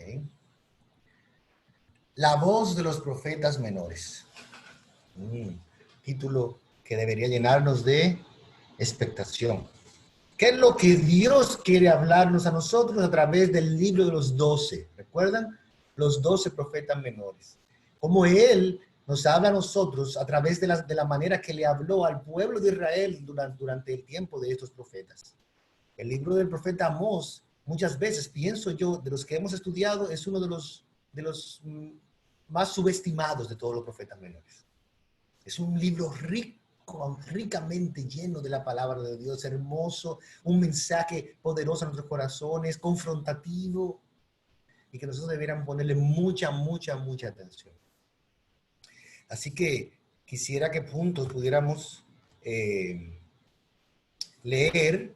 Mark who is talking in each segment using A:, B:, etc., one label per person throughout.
A: ¿Okay? La voz de los profetas menores. Título que debería llenarnos de expectación. ¿Qué es lo que Dios quiere hablarnos a nosotros a través del libro de los 12? ¿Recuerdan? Los 12 profetas menores. Como Él nos habla a nosotros a través de la manera que le habló al pueblo de Israel durante el tiempo de estos profetas. El libro del profeta Amós, muchas veces, pienso yo, de los que hemos estudiado, es uno de los más subestimados de todos los profetas menores. Es un libro ricamente lleno de la palabra de Dios, hermoso, un mensaje poderoso a nuestros corazones, confrontativo, y que nosotros debiéramos ponerle mucha atención. Así que quisiera que juntos pudiéramos leer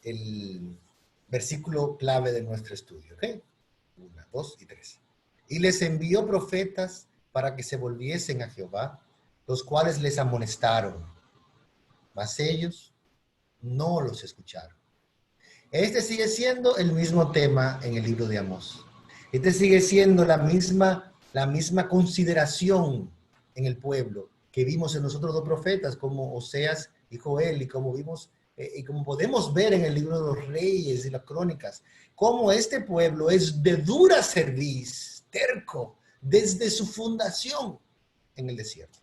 A: el versículo clave de nuestro estudio, ¿ok? 1, 2 y 3. Y les envió profetas para que se volviesen a Jehová, los cuales les amonestaron, mas ellos no los escucharon. Este sigue siendo el mismo tema en el libro de Amós. Este sigue siendo la misma consideración en el pueblo que vimos en los otros dos profetas, como Oseas y Joel, y como vimos y como podemos ver en el libro de los Reyes y las Crónicas, cómo este pueblo es de dura cerviz, terco, desde su fundación en el desierto.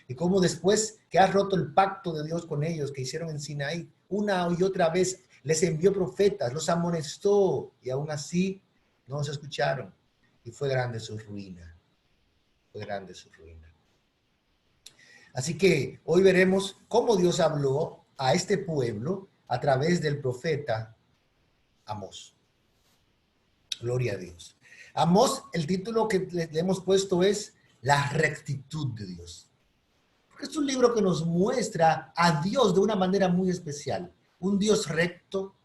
A: Y cómo después que ha roto el pacto de Dios con ellos, que hicieron en Sinaí, una y otra vez les envió profetas, los amonestó, y aún así no los escucharon. Y fue grande su ruina. Fue grande su ruina. Así que hoy veremos cómo Dios habló a este pueblo a través del profeta Amós. Gloria a Dios. Amós, el título que le hemos puesto es La rectitud de Dios. Porque es un libro que nos muestra a Dios de una manera muy especial. Un Dios recto,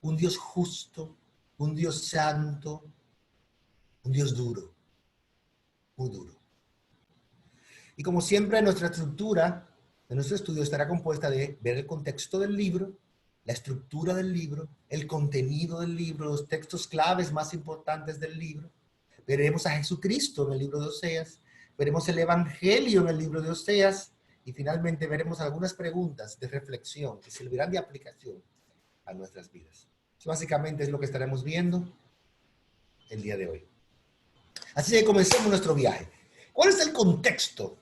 A: un Dios justo, un Dios santo, un Dios duro, muy duro. Y como siempre, nuestra estructura de nuestro estudio estará compuesta de ver el contexto del libro, la estructura del libro, el contenido del libro, los textos claves más importantes del libro. Veremos a Jesucristo en el libro de Oseas, veremos el Evangelio en el libro de Oseas y finalmente veremos algunas preguntas de reflexión que servirán de aplicación a nuestras vidas. Eso básicamente es lo que estaremos viendo el día de hoy. Así que comencemos nuestro viaje. ¿Cuál es el contexto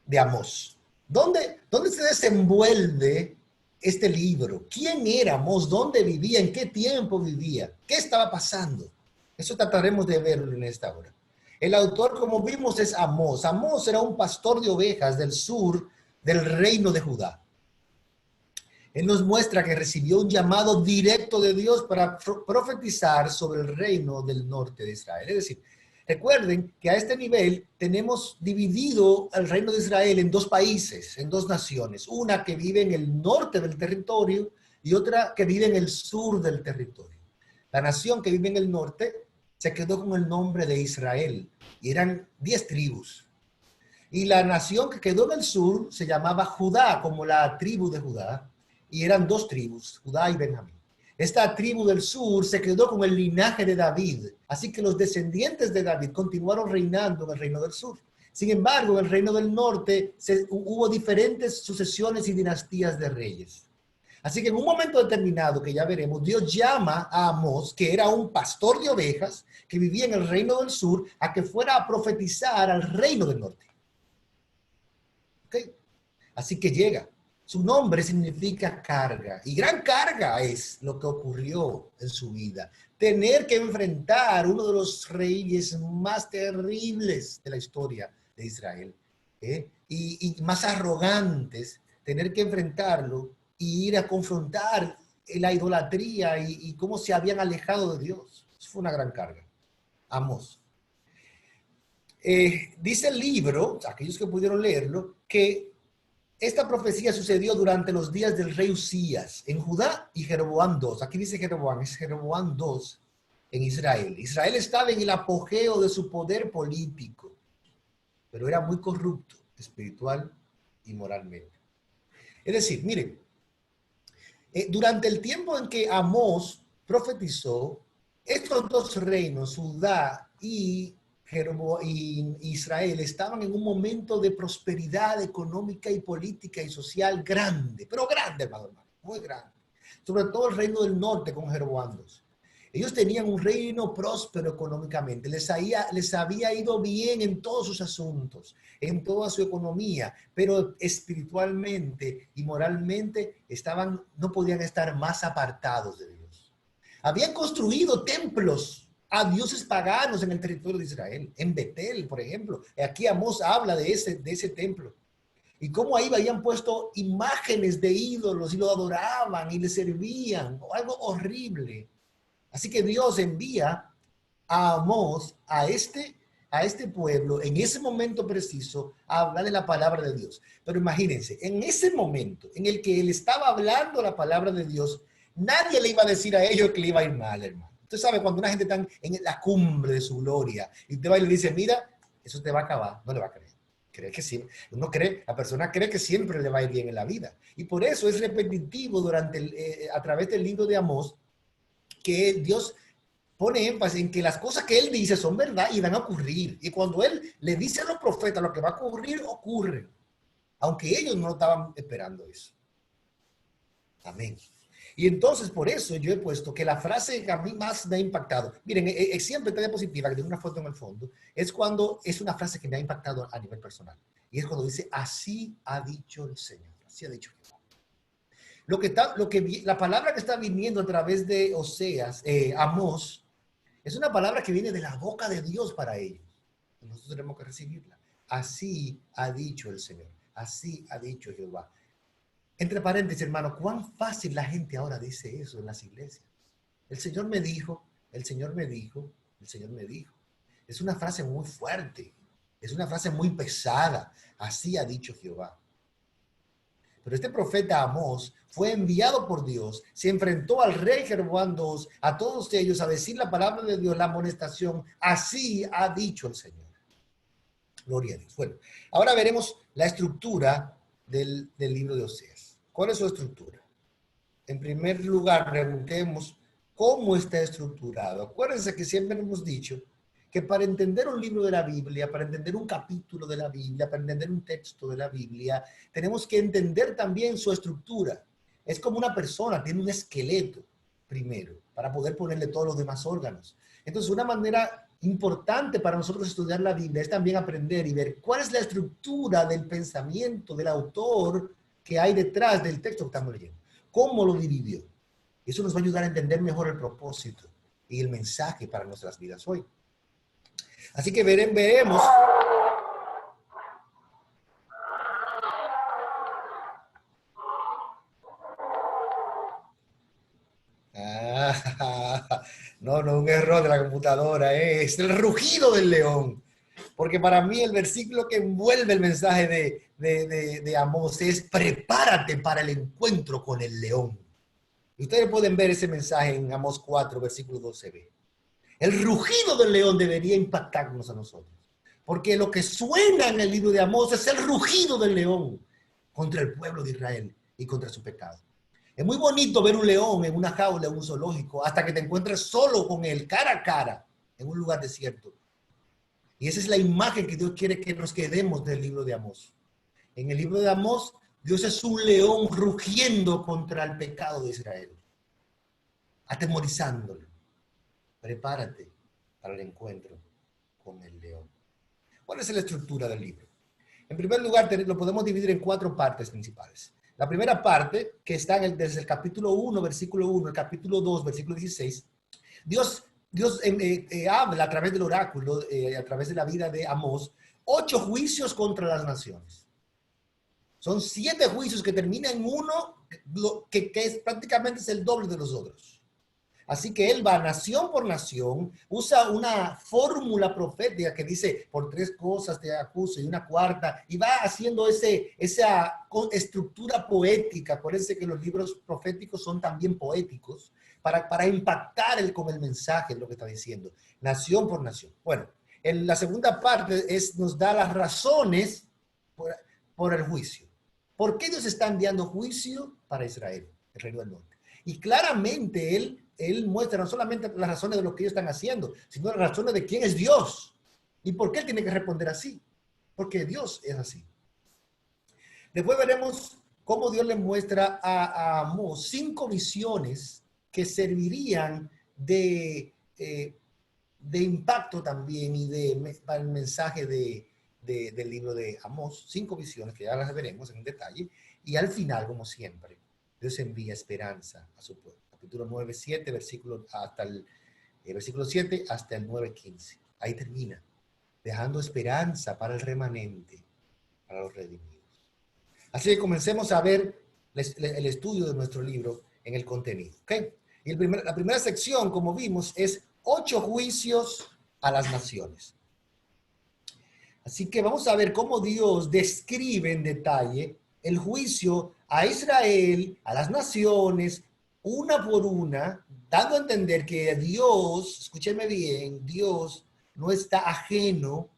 A: de Amós? ¿Dónde se desenvuelve este libro? ¿Quién era Amós? ¿Dónde vivía? ¿En qué tiempo vivía? ¿Qué estaba pasando? Eso trataremos de verlo en esta hora. El autor, como vimos, es Amós. Amós era un pastor de ovejas del sur del reino de Judá. Él nos muestra que recibió un llamado directo de Dios para profetizar sobre el reino del norte de Israel. Es decir, recuerden que a este nivel tenemos dividido el reino de Israel en dos países, en dos naciones. Una que vive en el norte del territorio y otra que vive en el sur del territorio. La nación que vive en el norte se quedó con el nombre de Israel y eran 10 tribus. Y la nación que quedó en el sur se llamaba Judá, como la tribu de Judá. Y eran dos tribus, Judá y Benjamín. Esta tribu del sur se quedó con el linaje de David, así que los descendientes de David continuaron reinando en el reino del sur. Sin embargo, en el reino del norte hubo diferentes sucesiones y dinastías de reyes. Así que en un momento determinado, que ya veremos, Dios llama a Amós, que era un pastor de ovejas, que vivía en el reino del sur, a que fuera a profetizar al reino del norte. ¿Okay? Así que llega. Su nombre significa carga, y gran carga es lo que ocurrió en su vida. Tener que enfrentar uno de los reyes más terribles de la historia de Israel, y más arrogantes, tener que enfrentarlo y ir a confrontar la idolatría y cómo se habían alejado de Dios. Eso fue una gran carga. Amós. Dice el libro, aquellos que pudieron leerlo, que esta profecía sucedió durante los días del rey Usías en Judá y Jeroboam II. Aquí dice Jeroboam, es Jeroboam II en Israel. Israel estaba en el apogeo de su poder político, pero era muy corrupto espiritual y moralmente. Es decir, miren, durante el tiempo en que Amós profetizó, Estos dos reinos, Judá y Israel, estaban en un momento de prosperidad económica y política y social grande, pero grande, hermano, muy grande. Sobre todo el reino del norte con Jeroboam II. Ellos tenían un reino próspero económicamente, les había ido bien en todos sus asuntos, en toda su economía, pero espiritualmente y moralmente no podían estar más apartados de Dios. Habían construido templos a dioses paganos en el territorio de Israel, en Betel, por ejemplo. Aquí Amós habla de ese templo. Y cómo ahí habían puesto imágenes de ídolos y lo adoraban y le servían, algo horrible. Así que Dios envía a Amós, a este pueblo, en ese momento preciso, a hablar de la palabra de Dios. Pero imagínense, en ese momento en el que él estaba hablando la palabra de Dios, nadie le iba a decir a ellos que le iba a ir mal, hermano. Usted sabe, cuando una gente está en la cumbre de su gloria y usted va y le dice, mira, eso te va a acabar, no le va a creer. Cree que sí, la persona cree que siempre le va a ir bien en la vida. Y por eso es repetitivo a través del libro de Amós, que Dios pone énfasis en que las cosas que él dice son verdad y van a ocurrir. Y cuando él le dice a los profetas lo que va a ocurrir, ocurre. Aunque ellos no estaban esperando eso. Amén. Y entonces por eso yo he puesto que la frase que a mí más me ha impactado, miren, siempre esta diapositiva que tiene una foto en el fondo, es cuando es una frase que me ha impactado a nivel personal. Y es cuando dice, así ha dicho el Señor. Así ha dicho Jehová. La palabra que está viniendo a través de Oseas, Amós, es una palabra que viene de la boca de Dios para ellos. Nosotros tenemos que recibirla. Así ha dicho el Señor. Así ha dicho Jehová. Entre paréntesis, hermano, cuán fácil la gente ahora dice eso en las iglesias. El Señor me dijo, el Señor me dijo, el Señor me dijo. Es una frase muy fuerte. Es una frase muy pesada. Así ha dicho Jehová. Pero este profeta Amós fue enviado por Dios, se enfrentó al rey Jeroboam II, a todos ellos a decir la palabra de Dios, la amonestación. Así ha dicho el Señor. Gloria a Dios. Bueno, ahora veremos la estructura del libro de Oseas. ¿Cuál es su estructura? En primer lugar, preguntemos cómo está estructurado. Acuérdense que siempre hemos dicho que para entender un libro de la Biblia, para entender un capítulo de la Biblia, para entender un texto de la Biblia, tenemos que entender también su estructura. Es como una persona, tiene un esqueleto primero, para poder ponerle todos los demás órganos. Entonces, una manera importante para nosotros estudiar la Biblia es también aprender y ver cuál es la estructura del pensamiento del autor que hay detrás del texto que estamos leyendo. ¿Cómo lo dividió? Eso nos va a ayudar a entender mejor el propósito y el mensaje para nuestras vidas hoy. Así que veremos. No, un error de la computadora, es el rugido del león. Porque para mí el versículo que envuelve el mensaje de Amós es prepárate para el encuentro con el león. Y ustedes pueden ver ese mensaje en Amós 4, versículo 12b. El rugido del león debería impactarnos a nosotros. Porque lo que suena en el libro de Amós es el rugido del león contra el pueblo de Israel y contra su pecado. Es muy bonito ver un león en una jaula, en un zoológico, hasta que te encuentres solo con él, cara a cara, en un lugar desierto. Y esa es la imagen que Dios quiere que nos quedemos del libro de Amós. En el libro de Amós, Dios es un león rugiendo contra el pecado de Israel, atemorizándolo. Prepárate para el encuentro con el león. ¿Cuál es la estructura del libro? En primer lugar, lo podemos dividir en 4 partes principales. La primera parte, que está desde el capítulo 1, versículo 1, el capítulo 2, versículo 16, Dios habla a través del oráculo, a través de la vida de Amós, 8 juicios contra las naciones. Son 7 juicios que terminan en uno que prácticamente es el doble de los otros. Así que él va nación por nación, usa una fórmula profética que dice, por 3 cosas te acuso y una cuarta, y va haciendo esa estructura poética. Por eso que los libros proféticos son también poéticos, para impactar con el mensaje, lo que está diciendo, nación por nación. Bueno, en la segunda parte nos da las razones por el juicio. ¿Por qué Dios está enviando juicio para Israel, el reino del norte? Y claramente él él muestra no solamente las razones de lo que ellos están haciendo, sino las razones de quién es Dios y por qué él tiene que responder así. Porque Dios es así. Después veremos cómo Dios le muestra a Amós 5 visiones que servirían de impacto también para el mensaje del libro de Amós. 5 visiones que ya las veremos en detalle. Y al final, como siempre, Dios envía esperanza a su pueblo. Capítulo 9, 7, versículo, hasta el versículo 7 hasta el 9, 15. Ahí termina, dejando esperanza para el remanente, para los redimidos. Así que comencemos a ver el estudio de nuestro libro en el contenido. ¿Okay? Y la primera sección, como vimos, es 8 juicios a las naciones. Así que vamos a ver cómo Dios describe en detalle el juicio a Israel, a las naciones, una por una, dando a entender que Dios, escúcheme bien, Dios no está ajeno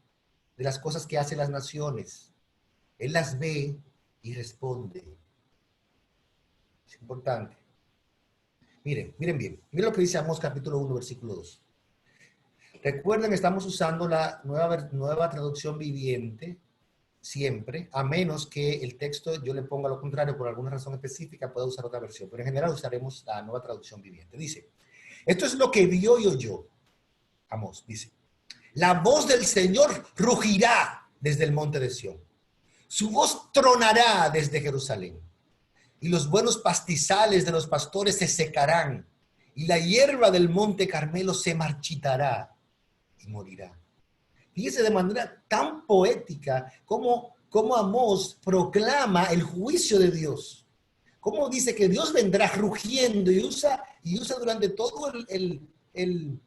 A: de las cosas que hacen las naciones. Él las ve y responde. Es importante. Miren bien. Miren lo que dice Amós capítulo 1, versículo 2. Recuerden, estamos usando la nueva traducción viviente siempre, a menos que el texto yo le ponga lo contrario por alguna razón específica, pueda usar otra versión, pero en general usaremos la nueva traducción viviente. Dice, esto es lo que vio y oyó. Amós dice, la voz del Señor rugirá desde el monte de Sión. Su voz tronará desde Jerusalén. Y los buenos pastizales de los pastores se secarán. Y la hierba del monte Carmelo se marchitará y morirá. Fíjese de manera tan poética como Amós proclama el juicio de Dios. Cómo dice que Dios vendrá rugiendo y usa durante todo el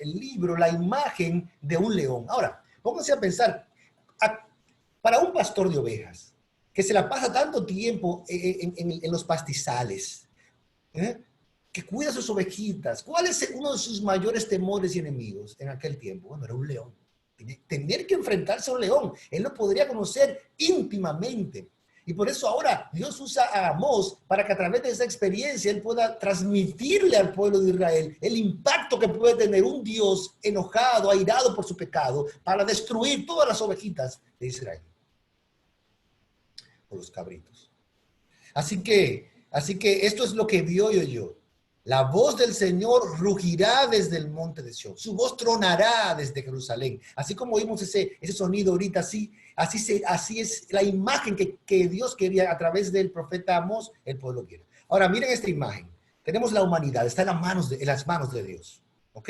A: libro la imagen de un león. Ahora, pónganse a pensar, para un pastor de ovejas, que se la pasa tanto tiempo en los pastizales, que cuida sus ovejitas, ¿cuál es uno de sus mayores temores y enemigos en aquel tiempo? Bueno, era un león. Tener que enfrentarse a un león, él lo podría conocer íntimamente. Y por eso ahora Dios usa a Amós para que a través de esa experiencia él pueda transmitirle al pueblo de Israel el impacto que puede tener un Dios enojado, airado por su pecado, para destruir todas las ovejitas de Israel. O los cabritos. Así que esto es lo que vio y oyó. La voz del Señor rugirá desde el monte de Sión. Su voz tronará desde Jerusalén. Así como oímos ese sonido ahorita, así es la imagen que Dios quería a través del profeta Amós, el pueblo quiere. Ahora, miren esta imagen. Tenemos la humanidad, está en las manos de Dios. ¿Ok?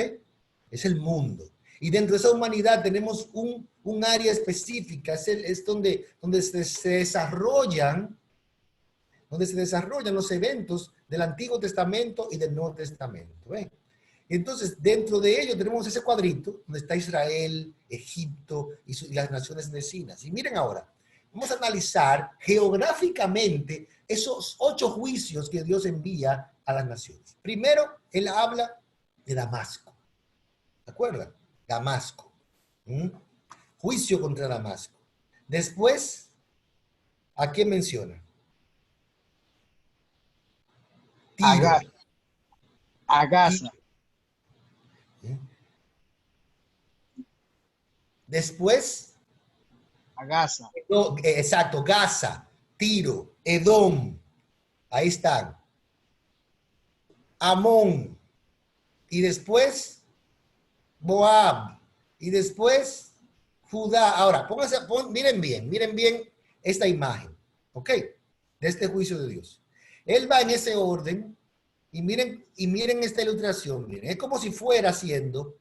A: Es el mundo. Y dentro de esa humanidad tenemos un área específica. Es donde se desarrollan los eventos del Antiguo Testamento y del Nuevo Testamento. Entonces, dentro de ello tenemos ese cuadrito donde está Israel, Egipto y las naciones vecinas. Y miren ahora, vamos a analizar geográficamente esos 8 juicios que Dios envía a las naciones. Primero, él habla de Damasco. ¿Se acuerdan? Damasco. Juicio contra Damasco. Después, ¿a quién menciona? Tiro.
B: A Gaza.
A: Después.
B: A Gaza.
A: Exacto, Gaza, Tiro, Edom. Ahí están. Amón. Y después Moab. Y después Judá. Ahora, miren bien esta imagen. ¿Ok? De este juicio de Dios. Él va en ese orden y miren esta ilustración. Miren, es como si fuera haciendo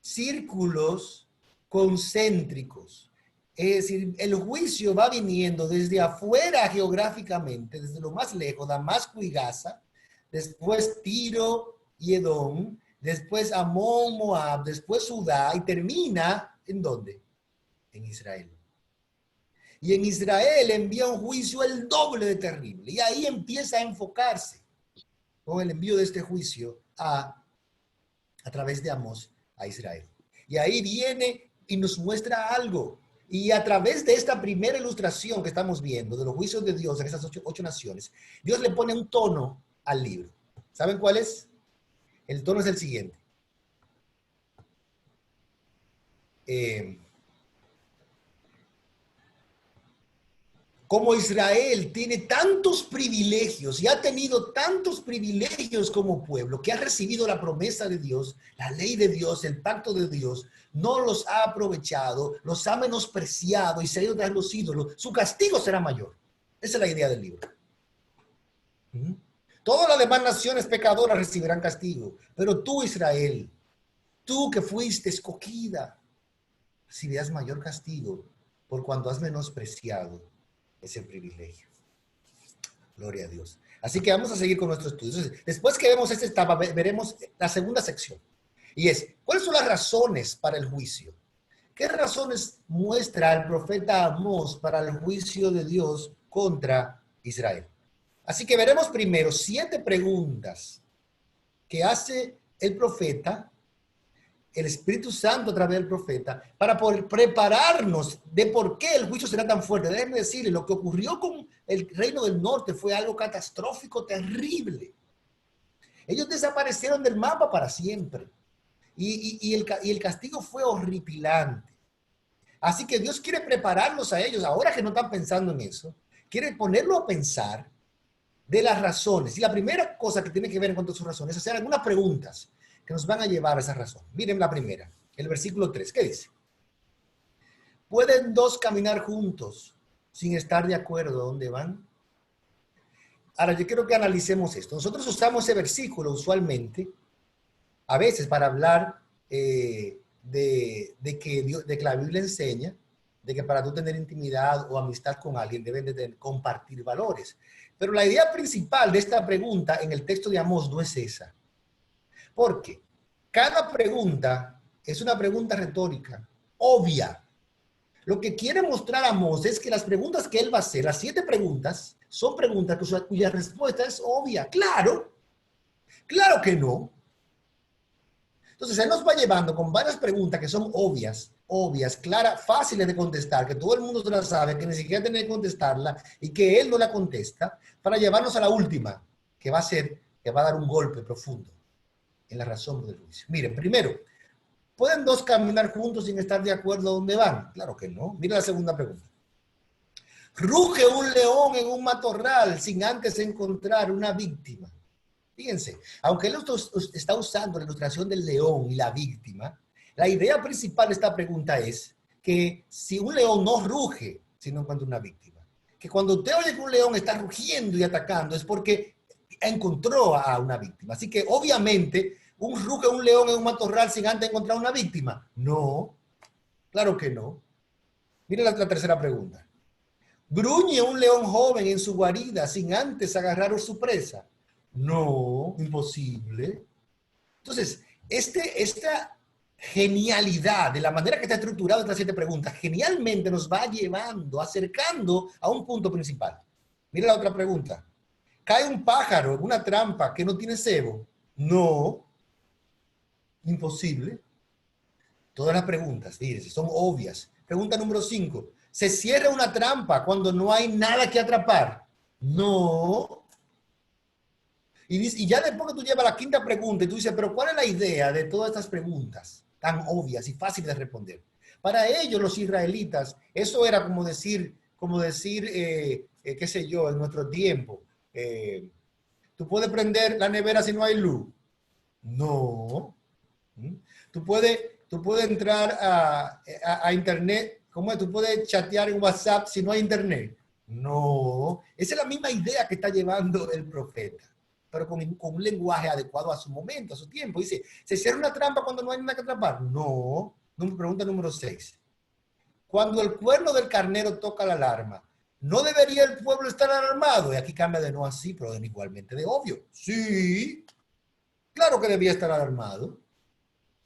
A: círculos concéntricos. Es decir, el juicio va viniendo desde afuera geográficamente, desde lo más lejos, Damasco y Gaza, después Tiro y Edom, después Amón, Moab, después Judá y termina ¿en dónde? En Israel. Y en Israel envía un juicio el doble de terrible. Y ahí empieza a enfocarse con el envío de este juicio a través de Amós a Israel. Y ahí viene y nos muestra algo. Y a través de esta primera ilustración que estamos viendo de los juicios de Dios en esas 8 naciones, Dios le pone un tono al libro. ¿Saben cuál es? El tono es el siguiente. Como Israel tiene tantos privilegios y ha tenido tantos privilegios como pueblo, que ha recibido la promesa de Dios, la ley de Dios, el pacto de Dios, no los ha aprovechado, los ha menospreciado y se ha ido tras los ídolos, su castigo será mayor. Esa es la idea del libro. Todas las demás naciones pecadoras recibirán castigo, pero tú, Israel, tú que fuiste escogida, recibirás mayor castigo por cuanto has menospreciado ese privilegio. Gloria a Dios. Así que vamos a seguir con nuestro estudio. Entonces, después que vemos esta etapa, veremos la segunda sección. Y es, ¿cuáles son las razones para el juicio? ¿Qué razones muestra el profeta Amós para el juicio de Dios contra Israel? Así que veremos primero 7 preguntas que hace el profeta, el Espíritu Santo a través del profeta, para poder prepararnos de por qué el juicio será tan fuerte. Déjenme decirles, lo que ocurrió con el reino del norte fue algo catastrófico, terrible. Ellos desaparecieron del mapa para siempre. Y el castigo fue horripilante. Así que Dios quiere prepararnos a ellos, ahora que no están pensando en eso, quiere ponerlo a pensar de las razones. Y la primera cosa que tiene que ver en cuanto a sus razones es hacer algunas preguntas que nos van a llevar a esa razón. Miren la primera, el versículo 3. ¿Qué dice? ¿Pueden dos caminar juntos sin estar de acuerdo a dónde van? Ahora, yo quiero que analicemos esto. Nosotros usamos ese versículo usualmente, a veces para hablar de que la Biblia enseña de que para tú tener intimidad o amistad con alguien deben de compartir valores. Pero la idea principal de esta pregunta en el texto de Amós no es esa. Porque cada pregunta es una pregunta retórica, obvia. Lo que quiere mostrar Amós es que las preguntas que él va a hacer, las 7 preguntas, son preguntas cuya respuesta es obvia. Claro, claro que no. Entonces, él nos va llevando con varias preguntas que son obvias, claras, fáciles de contestar, que todo el mundo se las sabe, que ni siquiera tiene que contestarla y que él no la contesta, para llevarnos a la última, que va a dar un golpe profundo en la razón del juicio. Miren, primero, ¿pueden dos caminar juntos sin estar de acuerdo a dónde van? Claro que no. Mira la segunda pregunta. ¿Ruge un león en un matorral sin antes encontrar una víctima? Fíjense, aunque él está usando la ilustración del león y la víctima, la idea principal de esta pregunta es que si un león no ruge si no encuentra una víctima, que cuando usted oye que un león está rugiendo y atacando es porque encontró a una víctima. Así que obviamente, ¿ruge un león en un matorral sin antes encontrar una víctima? No, claro que no. Miren la tercera pregunta. ¿Gruñe un león joven en su guarida sin antes agarrar a su presa? No, imposible. Entonces, esta genialidad de la manera que está estructurada estas 7 preguntas, genialmente nos va llevando, acercando a un punto principal. Mira la otra pregunta. ¿Cae un pájaro en una trampa que no tiene cebo? No, imposible. Todas las preguntas, fíjense, son obvias. Pregunta número 5. ¿Se cierra una trampa cuando no hay nada que atrapar? No. Y ya después que tú llevas la quinta pregunta y tú dices, pero ¿cuál es la idea de todas estas preguntas tan obvias y fáciles de responder? Para ellos, los israelitas, eso era como decir, qué sé yo, en nuestro tiempo, ¿tú puedes prender la nevera si no hay luz? No. ¿Tú puedes entrar a internet? ¿Cómo es? ¿Tú puedes chatear en WhatsApp si no hay internet? No. Esa es la misma idea que está llevando el profeta, pero con un lenguaje adecuado a su momento, a su tiempo. Dice, ¿se cierra una trampa cuando no hay nada que atrapar? No. Pregunta número 6. Cuando el cuerno del carnero toca la alarma, ¿no debería el pueblo estar alarmado? Y aquí cambia de no así, pero igualmente de obvio. Sí, claro que debía estar alarmado.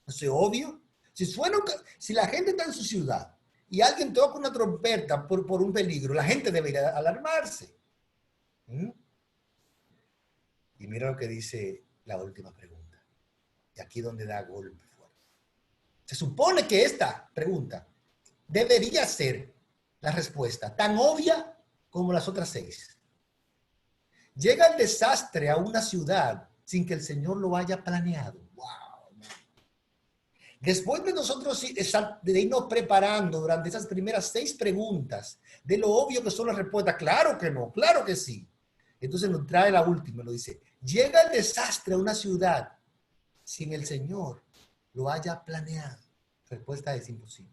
A: ¿Es obvio? Si la gente está en su ciudad y alguien toca una trompeta por un peligro, la gente debería alarmarse. Y mira lo que dice la última pregunta. Y aquí es donde da golpe fuerte. Se supone que esta pregunta debería ser la respuesta tan obvia como las otras 6. Llega el desastre a una ciudad sin que el Señor lo haya planeado. ¡Wow! Después de nosotros de irnos preparando durante esas primeras 6 preguntas, de lo obvio que son las respuestas, claro que no, claro que sí. Entonces nos trae la última, nos dice, llega el desastre a una ciudad sin el Señor lo haya planeado. La respuesta es imposible.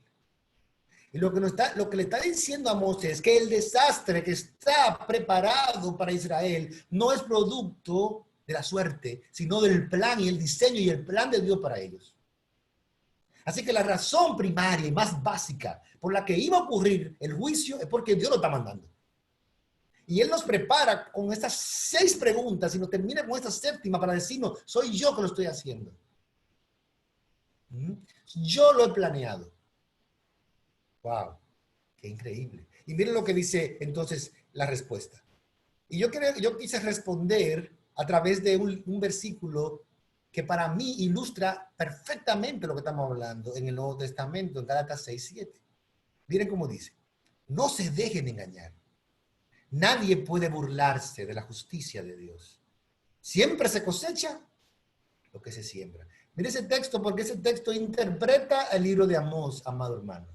A: Y lo que le está diciendo a Amós es que el desastre que está preparado para Israel no es producto de la suerte, sino del plan y el diseño y el plan de Dios para ellos. Así que la razón primaria y más básica por la que iba a ocurrir el juicio es porque Dios lo está mandando. Y Él nos prepara con estas 6 preguntas y nos termina con esta 7ª para decirnos, soy yo que lo estoy haciendo. Yo lo he planeado. Wow, qué increíble. Y miren lo que dice entonces la respuesta. Y yo quise responder a través de un versículo que para mí ilustra perfectamente lo que estamos hablando en el Nuevo Testamento, en Gálatas 6:7. Miren cómo dice, no se dejen engañar. Nadie puede burlarse de la justicia de Dios. Siempre se cosecha lo que se siembra. Mire ese texto, porque ese texto interpreta el libro de Amós, amado hermano.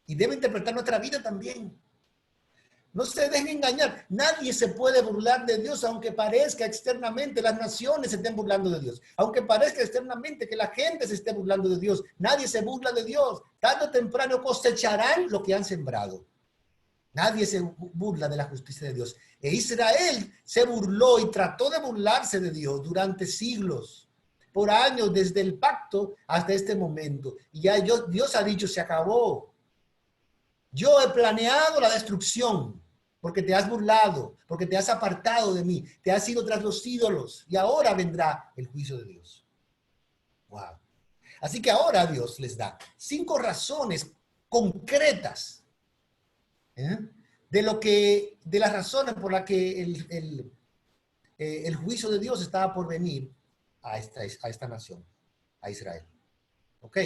A: Y debe interpretar nuestra vida también. No se dejen engañar. Nadie se puede burlar de Dios, aunque parezca externamente las naciones se estén burlando de Dios. Aunque parezca externamente que la gente se esté burlando de Dios. Nadie se burla de Dios. Tarde o temprano cosecharán lo que han sembrado. Nadie se burla de la justicia de Dios. E Israel se burló y trató de burlarse de Dios durante siglos, por años, desde el pacto hasta este momento. Y ya Dios ha dicho, se acabó. Yo he planeado la destrucción porque te has burlado, porque te has apartado de mí, te has ido tras los ídolos y ahora vendrá el juicio de Dios. Wow. Así que ahora Dios les da 5 razones concretas de las razones por las que el juicio de Dios estaba por venir a esta nación, a Israel. ¿Ok?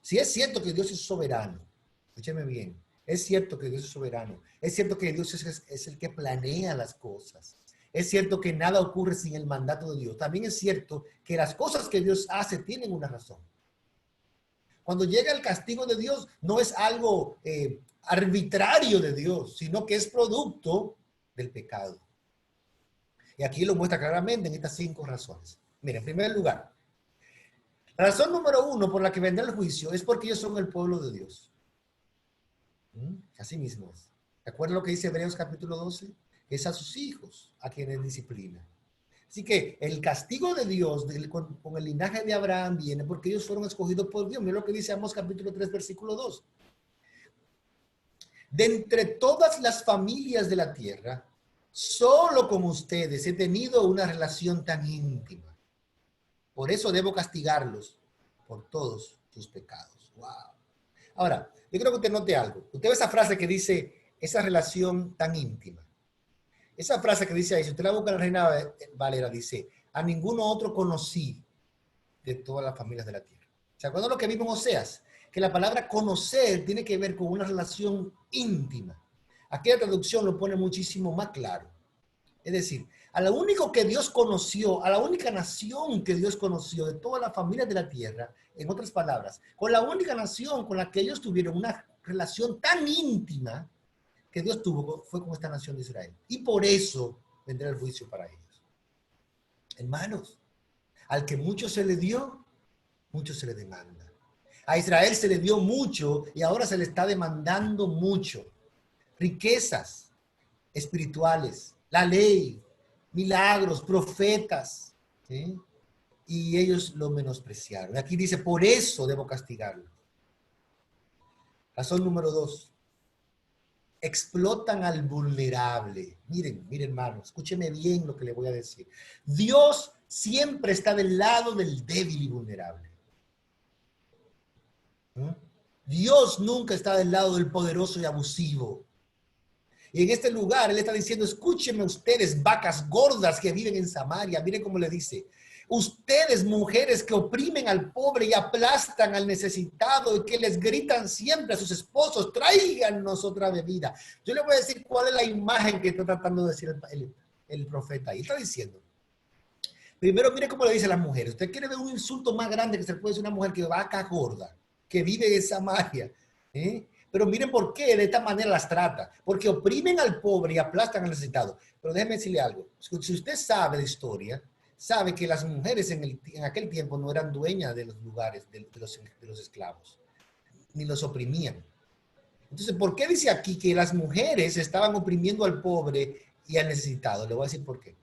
A: Si es cierto que Dios es soberano, escúcheme bien, es cierto que Dios es soberano, es cierto que Dios es el que planea las cosas, es cierto que nada ocurre sin el mandato de Dios, también es cierto que las cosas que Dios hace tienen una razón. Cuando llega el castigo de Dios, no es algo arbitrario de Dios, sino que es producto del pecado. Y aquí lo muestra claramente en estas 5 razones. Mira, en primer lugar, la razón número 1 por la que vendrá el juicio es porque ellos son el pueblo de Dios. Así mismo es. ¿De acuerdo a lo que dice Hebreos capítulo 12? Es a sus hijos a quienes disciplina. Así que el castigo de Dios con el linaje de Abraham viene porque ellos fueron escogidos por Dios. Mira lo que dice Amós capítulo 3, versículo 2. De entre todas las familias de la tierra, solo con ustedes he tenido una relación tan íntima. Por eso debo castigarlos por todos sus pecados. Wow. Ahora, yo creo que usted note algo. Usted ve esa frase que dice, esa relación tan íntima. Esa frase que dice ahí, si usted la busca en la Reina Valera, dice, a ninguno otro conocí de todas las familias de la tierra. ¿Se acuerdan lo que vimos en Oseas? Que la palabra conocer tiene que ver con una relación íntima. Aquí la traducción lo pone muchísimo más claro. Es decir, a lo único que Dios conoció, a la única nación que Dios conoció de todas las familias de la tierra, en otras palabras, con la única nación con la que ellos tuvieron una relación tan íntima que Dios tuvo, fue con esta nación de Israel. Y por eso vendrá el juicio para ellos. Hermanos, al que mucho se le dio, mucho se le demanda. A Israel se le dio mucho y ahora se le está demandando mucho. Riquezas espirituales, la ley, milagros, profetas, ¿sí? Y ellos lo menospreciaron. Aquí dice, por eso debo castigarlo. Razón número 2. Explotan al vulnerable. Miren, hermano, escúcheme bien lo que le voy a decir. Dios siempre está del lado del débil y vulnerable. Dios nunca está del lado del poderoso y abusivo. Y en este lugar Él está diciendo, escúchenme ustedes, vacas gordas que viven en Samaria. Miren cómo le dice. Ustedes, mujeres que oprimen al pobre y aplastan al necesitado y que les gritan siempre a sus esposos, tráiganos otra bebida. Yo le voy a decir cuál es la imagen que está tratando de decir el profeta. Y está diciendo, Primero, mire cómo le dice a las mujeres. Usted quiere ver un insulto más grande que se le puede decir a una mujer que vaca gorda, que vive en Samaria. ¿Eh? Pero miren por qué de esta manera las trata. Porque oprimen al pobre y aplastan al necesitado. Pero déjeme decirle algo. Si usted sabe de historia, sabe que las mujeres en aquel tiempo no eran dueñas de los lugares de los esclavos, ni los oprimían. Entonces, ¿por qué dice aquí que las mujeres estaban oprimiendo al pobre y al necesitado? Le voy a decir por qué.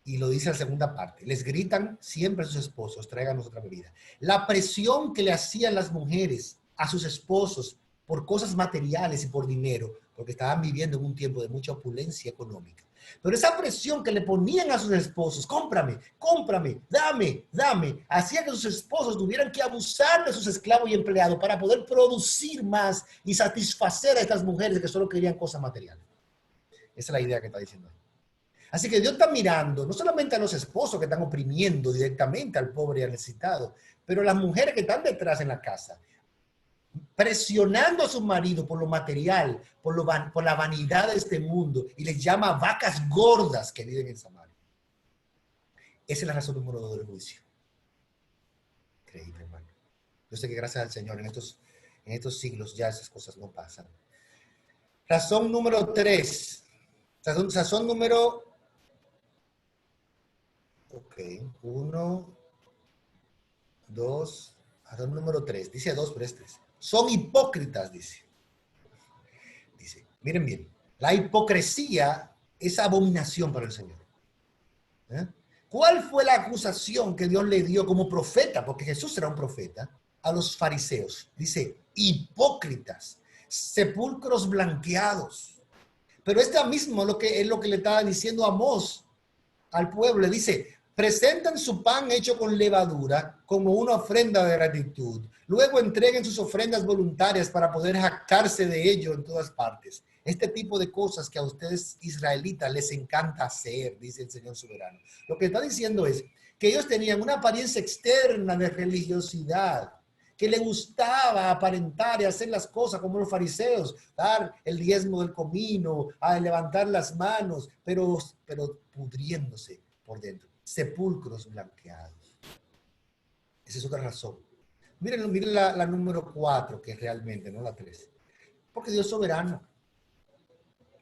A: Y lo dice la segunda parte. Les gritan siempre a sus esposos, tráiganos otra bebida. La presión que le hacían las mujeres a sus esposos por cosas materiales y por dinero, porque estaban viviendo en un tiempo de mucha opulencia económica. Pero esa presión que le ponían a sus esposos, cómprame, cómprame, dame, dame, hacía que sus esposos tuvieran que abusar de sus esclavos y empleados para poder producir más y satisfacer a estas mujeres que solo querían cosas materiales. Esa es la idea que está diciendo. Así que Dios está mirando no solamente a los esposos que están oprimiendo directamente al pobre y al necesitado, pero las mujeres que están detrás en la casa, presionando a su marido por lo material, por la vanidad de este mundo, y les llama vacas gordas que viven en Samaria. Esa es la razón número 2 del juicio. Increíble, hermano. Yo sé que gracias al Señor en estos siglos ya esas cosas no pasan. Razón número 3. Razón número... Ok, 1, 2, razón número 3. Dice 2, pero es 3. Son hipócritas, dice. Miren bien, la hipocresía es abominación para el Señor. ¿Eh? ¿Cuál fue la acusación que Dios le dio como profeta? Porque Jesús era un profeta a los fariseos. Dice, hipócritas, sepulcros blanqueados. Pero esta mismo es lo que le estaba diciendo Amós al pueblo. Le dice, presentan su pan hecho con levadura como una ofrenda de gratitud. Luego entreguen sus ofrendas voluntarias para poder jactarse de ello en todas partes. Este tipo de cosas que a ustedes israelitas les encanta hacer, dice el Señor soberano. Lo que está diciendo es que ellos tenían una apariencia externa de religiosidad, que le gustaba aparentar y hacer las cosas como los fariseos, dar el diezmo del comino, a levantar las manos, pero pudriéndose por dentro, sepulcros blanqueados. Esa es otra razón. Miren la número 4, que es realmente, no la 3. Porque Dios es soberano.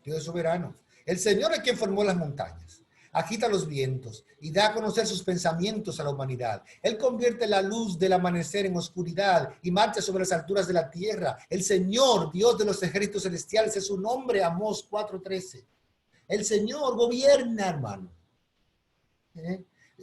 A: Dios es soberano. El Señor es quien formó las montañas, agita los vientos y da a conocer sus pensamientos a la humanidad. Él convierte la luz del amanecer en oscuridad y marcha sobre las alturas de la tierra. El Señor, Dios de los ejércitos celestiales, es su nombre, Amós 4:13. El Señor gobierna, hermano.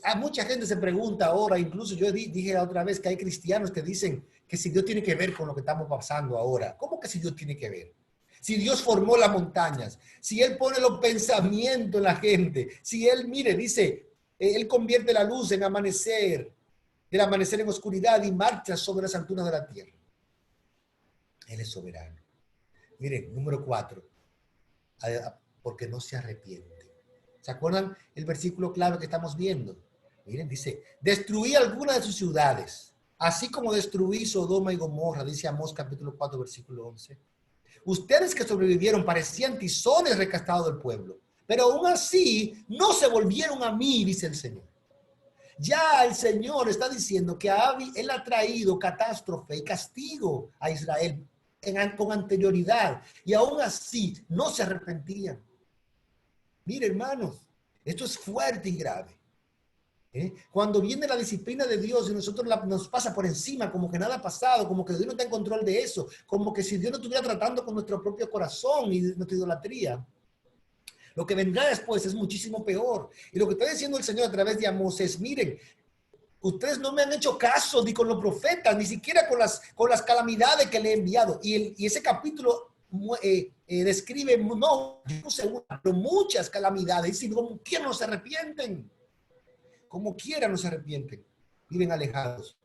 A: A mucha gente se pregunta ahora, incluso yo dije la otra vez que hay cristianos que dicen que si Dios tiene que ver con lo que estamos pasando ahora. ¿Cómo que si Dios tiene que ver? Si Dios formó las montañas, si Él pone los pensamientos en la gente, si Él, mire, dice, Él convierte la luz en amanecer, el amanecer en oscuridad y marcha sobre las alturas de la tierra. Él es soberano. Miren, número 4, porque no se arrepiente. ¿Se acuerdan el versículo clave que estamos viendo? Miren, dice, destruí algunas de sus ciudades, así como destruí Sodoma y Gomorra, dice Amós capítulo 4, versículo 11. Ustedes que sobrevivieron parecían tizones recastados del pueblo, pero aún así no se volvieron a mí, dice el Señor. Ya el Señor está diciendo que Él ha traído catástrofe y castigo a Israel con anterioridad, y aún así no se arrepentían. Mire, hermanos, esto es fuerte y grave. Cuando viene la disciplina de Dios y nosotros nos pasa por encima, como que nada ha pasado, como que Dios no está en control de eso, como que si Dios no estuviera tratando con nuestro propio corazón y nuestra idolatría, lo que vendrá después es muchísimo peor. Y lo que está diciendo el Señor a través de Amós es, miren, ustedes no me han hecho caso ni con los profetas, ni siquiera con las calamidades que le he enviado. Y ese capítulo describe, no una, pero muchas calamidades, y como quiera no se arrepienten. Como quiera no se arrepienten. Viven alejados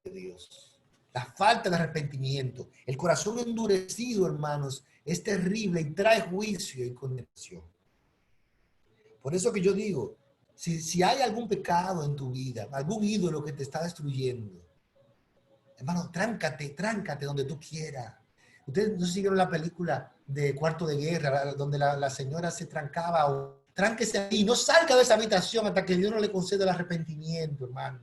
A: de Dios. La falta de arrepentimiento, el corazón endurecido, hermanos, es terrible y trae juicio y condenación. Por eso que yo digo, si hay algún pecado en tu vida, algún ídolo que te está destruyendo, hermano, tráncate donde tú quieras. Ustedes no siguieron la película de Cuarto de Guerra, donde la señora se trancaba Tránquese ahí, no salga de esa habitación hasta que Dios no le conceda el arrepentimiento, hermano.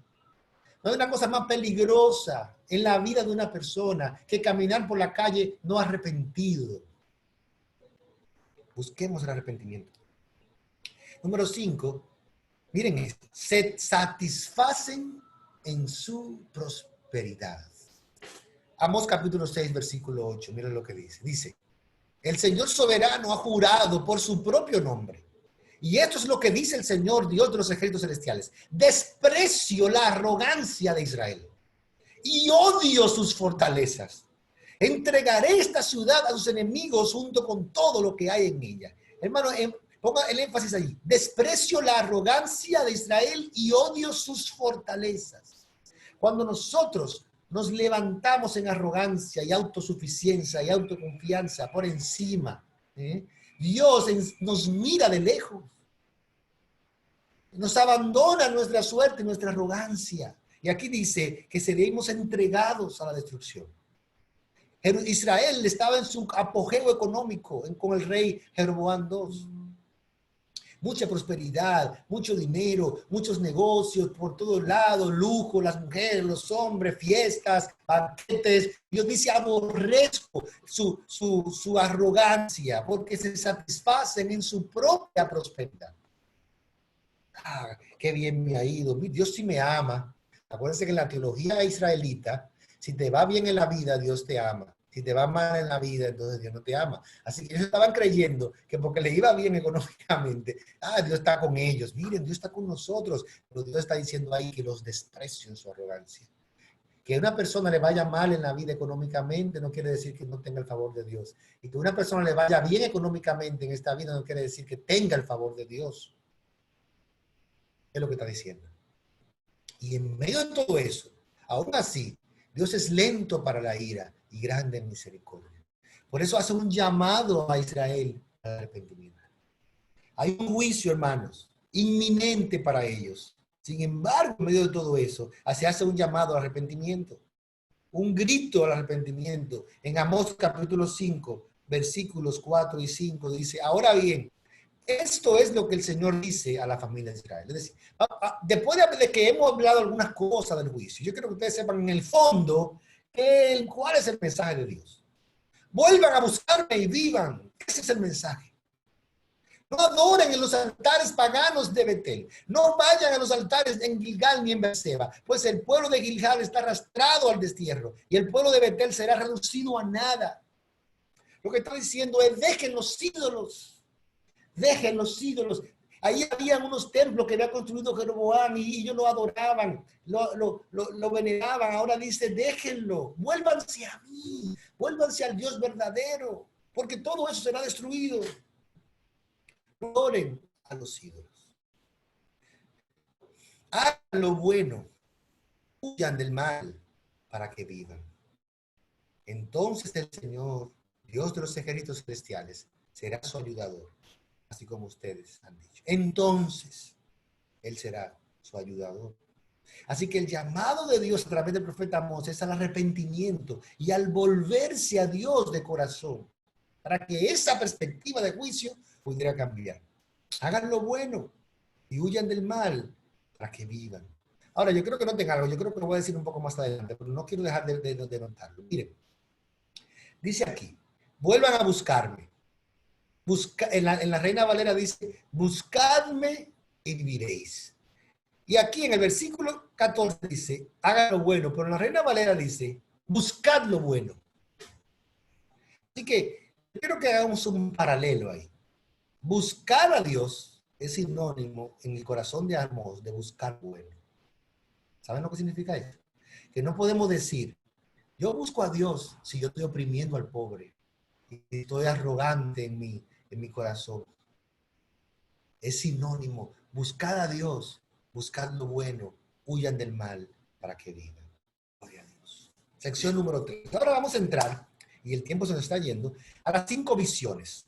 A: No hay una cosa más peligrosa en la vida de una persona que caminar por la calle no arrepentido. Busquemos el arrepentimiento. Número 5, miren esto, se satisfacen en su prosperidad. Amós capítulo 6, versículo 8, miren lo que dice. Dice, el Señor soberano ha jurado por su propio nombre. Y esto es lo que dice el Señor, Dios de los ejércitos celestiales. Desprecio la arrogancia de Israel y odio sus fortalezas. Entregaré esta ciudad a sus enemigos junto con todo lo que hay en ella. Hermano, ponga el énfasis ahí. Desprecio la arrogancia de Israel y odio sus fortalezas. Cuando nosotros nos levantamos en arrogancia y autosuficiencia y autoconfianza por encima, Dios nos mira de lejos. Nos abandona nuestra suerte, nuestra arrogancia. Y aquí dice que seremos entregados a la destrucción. Israel estaba en su apogeo económico con el rey Jeroboam II. Mucha prosperidad, mucho dinero, muchos negocios por todos lados, lujo, las mujeres, los hombres, fiestas, banquetes. Dios dice, aborrezco su arrogancia porque se satisfacen en su propia prosperidad. Ah, qué bien me ha ido. Dios sí me ama. Acuérdense que en la teología israelita, si te va bien en la vida, Dios te ama. Si te va mal en la vida, entonces Dios no te ama. Así que ellos estaban creyendo que porque les iba bien económicamente, Dios está con ellos. Miren, Dios está con nosotros. Pero Dios está diciendo ahí que los desprecio en su arrogancia. Que a una persona le vaya mal en la vida económicamente no quiere decir que no tenga el favor de Dios. Y que a una persona le vaya bien económicamente en esta vida no quiere decir que tenga el favor de Dios. Es lo que está diciendo. Y en medio de todo eso, aún así, Dios es lento para la ira y grande en misericordia. Por eso hace un llamado a Israel al arrepentimiento. Hay un juicio, hermanos, inminente para ellos. Sin embargo, en medio de todo eso, se hace un llamado al arrepentimiento. Un grito al arrepentimiento. En Amós capítulo 5, versículos 4 y 5 dice, ahora bien, esto es lo que el Señor dice a la familia de Israel. Es decir, después de que hemos hablado algunas cosas del juicio, yo quiero que ustedes sepan en el fondo cuál es el mensaje de Dios. Vuelvan a buscarme y vivan. Ese es el mensaje. No adoren en los altares paganos de Betel. No vayan a los altares en Gilgal ni en Beerseba, pues el pueblo de Gilgal está arrastrado al destierro y el pueblo de Betel será reducido a nada. Lo que está diciendo es, dejen los ídolos. Dejen los ídolos. Ahí había unos templos que había construido Jeroboam y ellos lo adoraban, lo veneraban. Ahora dice, déjenlo, vuélvanse a mí, vuélvanse al Dios verdadero, porque todo eso será destruido. No adoren a los ídolos. Hagan lo bueno, huyan del mal para que vivan. Entonces el Señor, Dios de los ejércitos celestiales, será su ayudador. Así como ustedes han dicho. Entonces, Él será su ayudador. Así que el llamado de Dios a través del profeta Amós es al arrepentimiento y al volverse a Dios de corazón, para que esa perspectiva de juicio pudiera cambiar. Hagan lo bueno y huyan del mal para que vivan. Ahora, yo creo que noten algo, yo creo que lo voy a decir un poco más adelante, pero no quiero dejar de notarlo. Miren, dice aquí, vuelvan a buscarme. En la Reina Valera dice, buscadme y viviréis. Y aquí en el versículo 14 dice, hagan lo bueno, pero en la Reina Valera dice, buscad lo bueno. Así que quiero que hagamos un paralelo ahí. Buscar a Dios es sinónimo en el corazón de Amós de buscar bueno. ¿Saben lo que significa eso? Que no podemos decir, yo busco a Dios si yo estoy oprimiendo al pobre y estoy arrogante en mi corazón. Es sinónimo. Buscad a Dios, buscad lo bueno, huyan del mal para que vivan. Gloria a Dios. Sección número 3. Ahora vamos a entrar, y el tiempo se nos está yendo, a las 5 visiones.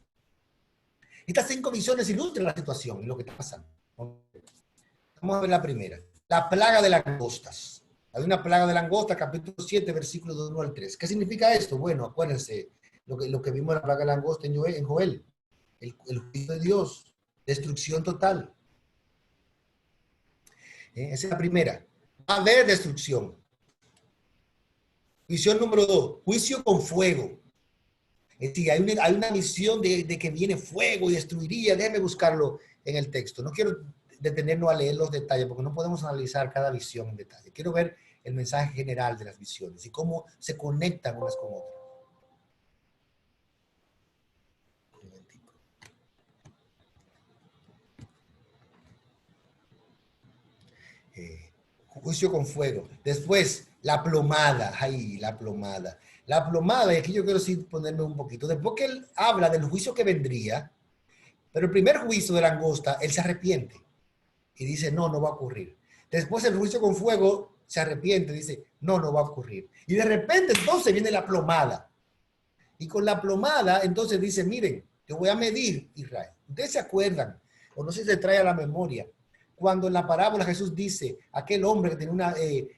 A: Estas 5 visiones ilustran la situación y lo que está pasando. Vamos a ver la primera. La plaga de langostas. Hay una plaga de langostas, capítulo 7, versículos 1 al 3. ¿Qué significa esto? Bueno, acuérdense lo que vimos en la plaga de langosta en Joel. El juicio de Dios. Destrucción total. Esa es la primera. Va a haber destrucción. Visión número 2, juicio con fuego. Es decir, hay una visión de que viene fuego y destruiría. Déjeme buscarlo en el texto. No quiero detenernos a leer los detalles porque no podemos analizar cada visión en detalle. Quiero ver el mensaje general de las visiones y cómo se conectan unas con otras. Juicio con fuego. Después, la plomada. Ay, la plomada. La plomada, y aquí yo quiero sí ponerme un poquito. Después que él habla del juicio que vendría, pero el primer juicio de langosta, él se arrepiente y dice, no, no va a ocurrir. Después el juicio con fuego se arrepiente, dice, no, no va a ocurrir. Y de repente entonces viene la plomada. Y con la plomada entonces dice, miren, yo voy a medir Israel. Ustedes se acuerdan, o no sé si se trae a la memoria, cuando en la parábola Jesús dice, aquel hombre que tenía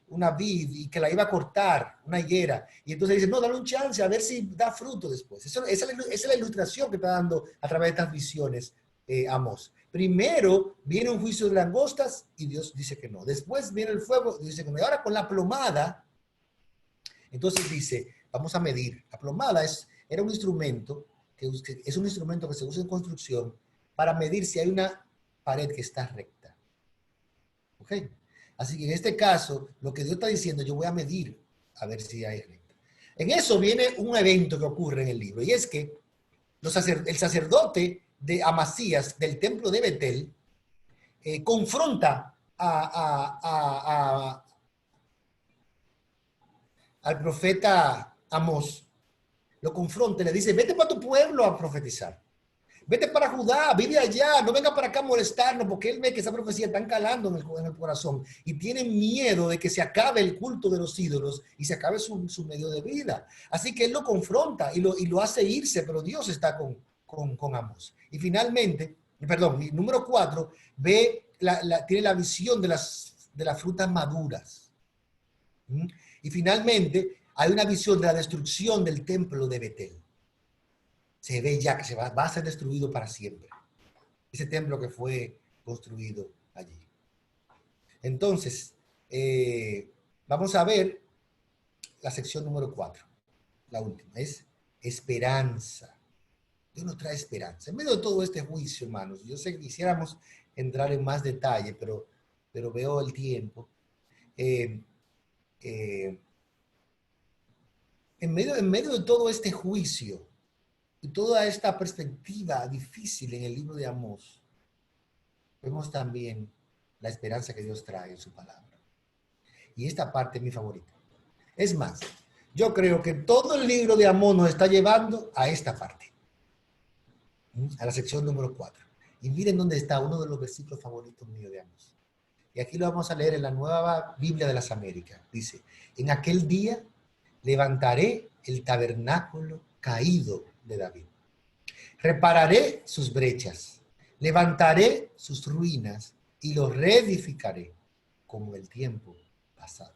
A: una vid y que la iba a cortar, una higuera, y entonces dice, no, dale un chance a ver si da fruto después. Esa es la ilustración que está dando a través de estas visiones Amós. Primero viene un juicio de langostas y Dios dice que no. Después viene el fuego y dice que no. Y ahora con la plomada, entonces dice, vamos a medir. La plomada era un instrumento, que es un instrumento que se usa en construcción para medir si hay una pared que está recta. ¿Ok? Así que en este caso, lo que Dios está diciendo, yo voy a medir a ver si hay recta. En eso viene un evento que ocurre en el libro, y es que el sacerdote de Amasías del templo de Betel confronta al profeta Amós, lo confronta y le dice, vete para tu pueblo a profetizar. Vete para Judá, vive allá, no venga para acá a molestarnos, porque él ve que esa profecía está calando en el corazón y tiene miedo de que se acabe el culto de los ídolos y se acabe su medio de vida. Así que él lo confronta y lo hace irse, pero Dios está con Amós. Y finalmente, perdón, y número 4, tiene la visión de las frutas maduras. Y finalmente, hay una visión de la destrucción del templo de Betel. Se ve ya que va a ser destruido para siempre. Ese templo que fue construido allí. Entonces, vamos a ver la sección número 4. La última es esperanza. Dios nos trae esperanza. En medio de todo este juicio, hermanos, yo sé que quisiéramos entrar en más detalle, pero veo el tiempo. En medio de todo este juicio y toda esta perspectiva difícil en el libro de Amós, vemos también la esperanza que Dios trae en su palabra. Y esta parte es mi favorita. Es más, yo creo que todo el libro de Amós nos está llevando a esta parte, a la sección número 4. Y miren dónde está uno de los versículos favoritos míos de Amós. Y aquí lo vamos a leer en la Nueva Biblia de las Américas. Dice, en aquel día levantaré el tabernáculo caído de David. Repararé sus brechas, levantaré sus ruinas y los reedificaré como el tiempo pasado.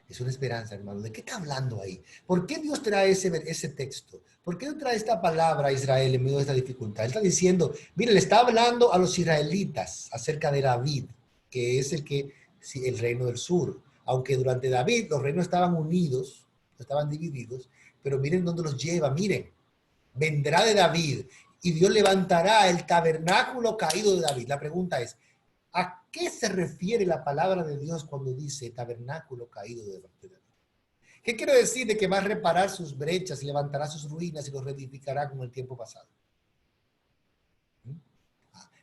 A: Es una esperanza, hermano. ¿De qué está hablando ahí? ¿Por qué Dios trae ese texto? ¿Por qué Dios trae esta palabra a Israel en medio de esta dificultad? Él está diciendo, mire, le está hablando a los israelitas acerca de David, que es el reino del sur. Aunque durante David los reinos estaban unidos, estaban divididos, pero miren dónde los lleva, miren. Vendrá de David y Dios levantará el tabernáculo caído de David. La pregunta es, ¿a qué se refiere la palabra de Dios cuando dice tabernáculo caído de David? ¿Qué quiere decir de que va a reparar sus brechas, levantará sus ruinas y los reedificará como el tiempo pasado?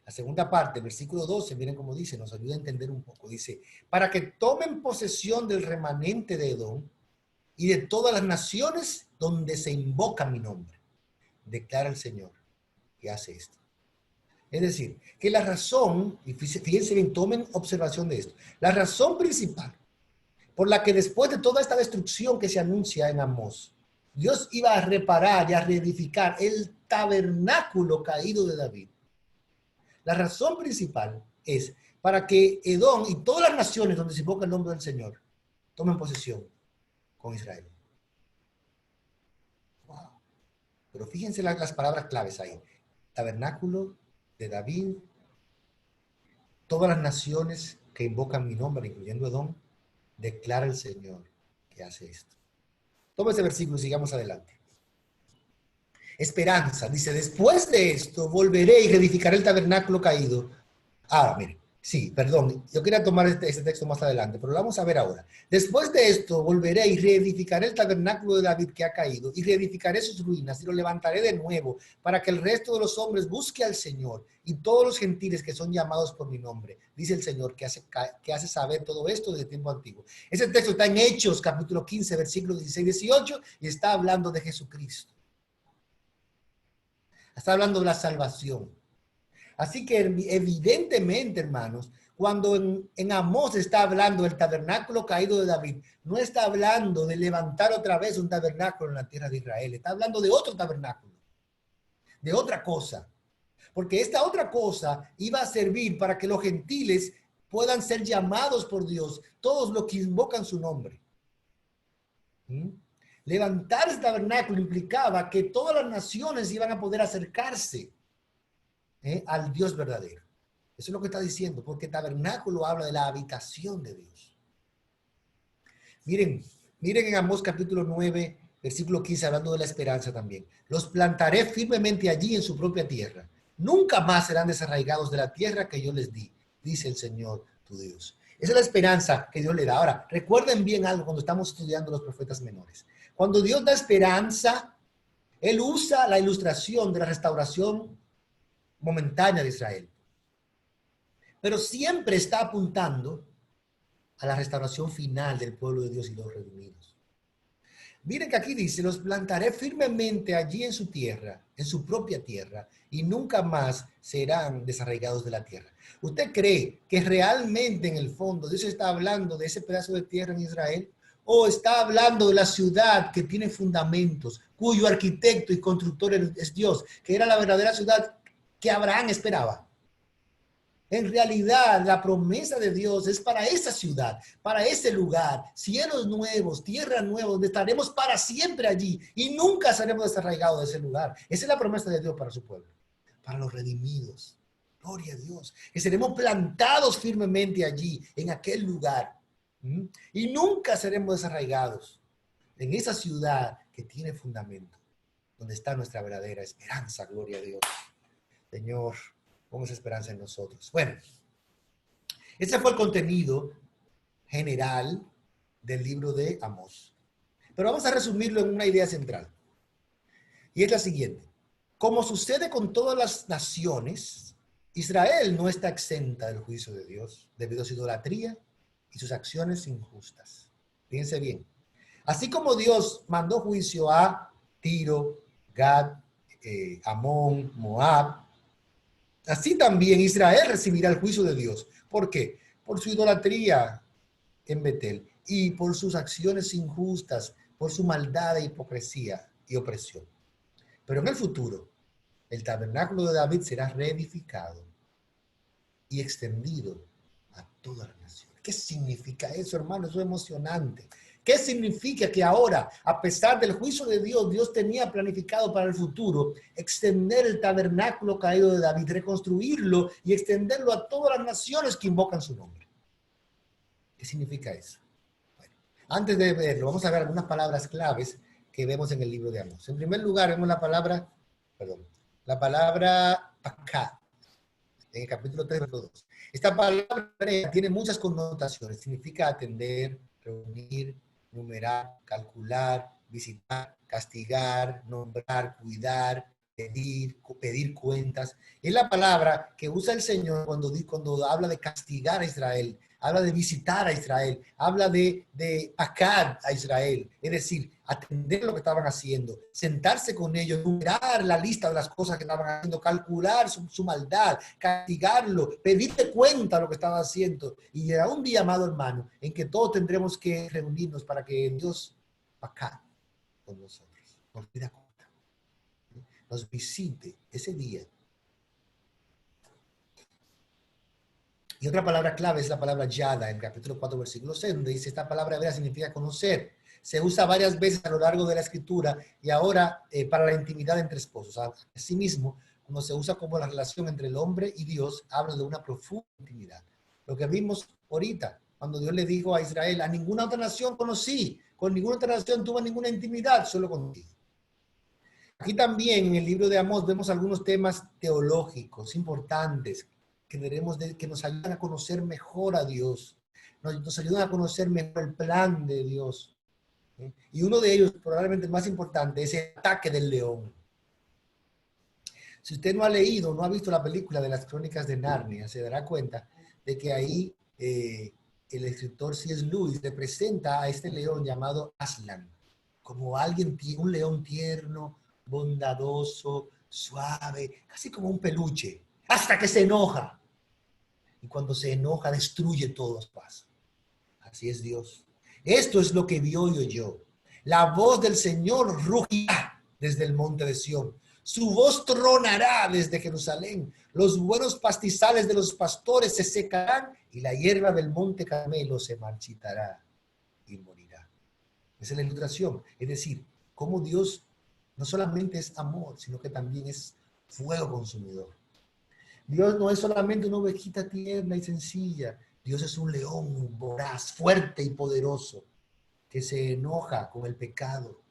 A: La segunda parte, versículo 12, miren cómo dice, nos ayuda a entender un poco. Dice, para que tomen posesión del remanente de Edom y de todas las naciones donde se invoca mi nombre, declara el Señor que hace esto. Es decir, que la razón, y fíjense bien, tomen observación de esto, la razón principal por la que después de toda esta destrucción que se anuncia en Amós, Dios iba a reparar y a reedificar el tabernáculo caído de David. La razón principal es para que Edom y todas las naciones donde se invoca el nombre del Señor tomen posesión con Israel. Wow. Pero fíjense las palabras claves ahí. Tabernáculo de David, todas las naciones que invocan mi nombre, incluyendo Edom, declara el Señor que hace esto. Toma ese versículo y sigamos adelante. Esperanza, dice, después de esto volveré y reedificaré el tabernáculo caído. Ahora, mire, sí, perdón, yo quería tomar este texto más adelante, pero lo vamos a ver ahora. Después de esto volveré y reedificaré el tabernáculo de David que ha caído y reedificaré sus ruinas y lo levantaré de nuevo para que el resto de los hombres busque al Señor y todos los gentiles que son llamados por mi nombre, dice el Señor, que hace saber todo esto desde tiempo antiguo. Ese texto está en Hechos, capítulo 15, versículos 16 y 18, y está hablando de Jesucristo. Está hablando de la salvación. Así que evidentemente, hermanos, cuando en Amós está hablando del tabernáculo caído de David, no está hablando de levantar otra vez un tabernáculo en la tierra de Israel. Está hablando de otro tabernáculo, de otra cosa. Porque esta otra cosa iba a servir para que los gentiles puedan ser llamados por Dios, todos los que invocan su nombre. Levantar el tabernáculo implicaba que todas las naciones iban a poder acercarse al Dios verdadero. Eso es lo que está diciendo, porque tabernáculo habla de la habitación de Dios. Miren en Amós capítulo 9, versículo 15, hablando de la esperanza también. Los plantaré firmemente allí en su propia tierra. Nunca más serán desarraigados de la tierra que yo les di, dice el Señor tu Dios. Esa es la esperanza que Dios le da. Ahora, recuerden bien algo cuando estamos estudiando los profetas menores. Cuando Dios da esperanza, Él usa la ilustración de la restauración momentánea de Israel. Pero siempre está apuntando a la restauración final del pueblo de Dios y los redimidos. Miren que aquí dice, los plantaré firmemente allí en su tierra, en su propia tierra, y nunca más serán desarraigados de la tierra. ¿Usted cree que realmente en el fondo Dios está hablando de ese pedazo de tierra en Israel? ¿O está hablando de la ciudad que tiene fundamentos, cuyo arquitecto y constructor es Dios, que era la verdadera ciudad que Abraham esperaba? En realidad, la promesa de Dios es para esa ciudad, para ese lugar, cielos nuevos, tierra nueva, donde estaremos para siempre allí y nunca seremos desarraigados de ese lugar. Esa es la promesa de Dios para su pueblo, para los redimidos. Gloria a Dios. Que seremos plantados firmemente allí, en aquel lugar. Y nunca seremos desarraigados en esa ciudad que tiene fundamento, donde está nuestra verdadera esperanza. Gloria a Dios. Señor, pon esa esperanza en nosotros. Bueno, ese fue el contenido general del libro de Amós. Pero vamos a resumirlo en una idea central. Y es la siguiente. Como sucede con todas las naciones, Israel no está exenta del juicio de Dios debido a su idolatría y sus acciones injustas. Fíjense bien. Así como Dios mandó juicio a Tiro, Gad, Amón, Moab, así también Israel recibirá el juicio de Dios. ¿Por qué? Por su idolatría en Betel y por sus acciones injustas, por su maldad e hipocresía y opresión. Pero en el futuro, el tabernáculo de David será reedificado y extendido a todas las naciones. ¿Qué significa eso, hermano? Eso es emocionante. ¿Qué significa que ahora, a pesar del juicio de Dios, Dios tenía planificado para el futuro extender el tabernáculo caído de David, reconstruirlo y extenderlo a todas las naciones que invocan su nombre? ¿Qué significa eso? Bueno, antes de verlo, vamos a ver algunas palabras claves que vemos en el libro de Amós. En primer lugar, vemos la palabra pakad, en el capítulo 3, verso 2. Esta palabra tiene muchas connotaciones. Significa atender, reunir, numerar, calcular, visitar, castigar, nombrar, cuidar, pedir cuentas. Es la palabra que usa el Señor cuando habla de castigar a Israel, habla de visitar a Israel, habla de pakad a Israel, es decir, atender lo que estaban haciendo, sentarse con ellos, numerar la lista de las cosas que estaban haciendo, calcular su maldad, castigarlo, pedirle cuenta de lo que estaban haciendo. Y llegará un día, amado hermano, en que todos tendremos que reunirnos para que Dios pakad con nosotros, nos pida cuenta, nos visite ese día. Y otra palabra clave es la palabra yada, en el capítulo 4, versículo 6, donde dice, esta palabra hebrea significa conocer. Se usa varias veces a lo largo de la escritura y ahora para la intimidad entre esposos. Asimismo, cuando se usa como la relación entre el hombre y Dios, habla de una profunda intimidad. Lo que vimos ahorita, cuando Dios le dijo a Israel, a ninguna otra nación conocí, con ninguna otra nación tuve ninguna intimidad, solo contigo. Aquí también en el libro de Amós vemos algunos temas teológicos importantes que nos ayudan a conocer mejor a Dios, nos ayudan a conocer mejor el plan de Dios. Y uno de ellos, probablemente el más importante, es el ataque del león. Si usted no ha leído, no ha visto la película de las Crónicas de Narnia, se dará cuenta de que ahí el escritor C.S. Lewis representa a este león llamado Aslan, como alguien, un león tierno, bondadoso, suave, casi como un peluche, hasta que se enoja. Y cuando se enoja, destruye todo a su paso. Así es Dios. Esto es lo que vio y oyó. La voz del Señor rugirá desde el monte de Sión. Su voz tronará desde Jerusalén. Los buenos pastizales de los pastores se secarán y la hierba del monte Carmelo se marchitará y morirá. Esa es la ilustración. Es decir, cómo Dios no solamente es amor, sino que también es fuego consumidor. Dios no es solamente una ovejita tierna y sencilla. Dios es un león voraz, fuerte y poderoso, que se enoja con el pecado.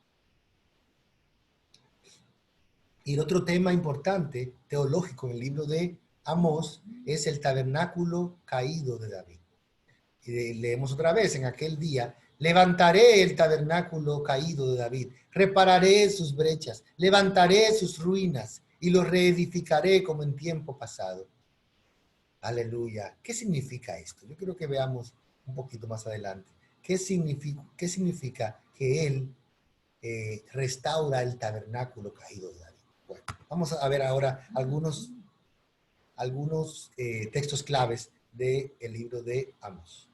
A: Y el otro tema importante, teológico, en el libro de Amós, es el tabernáculo caído de David. Y leemos otra vez, en aquel día, levantaré el tabernáculo caído de David, repararé sus brechas, levantaré sus ruinas y los reedificaré como en tiempo pasado. Aleluya. ¿Qué significa esto? Yo quiero que veamos un poquito más adelante. ¿Qué significa que Él restaura el tabernáculo caído de David? Bueno, vamos a ver ahora algunos textos claves del libro de Amós.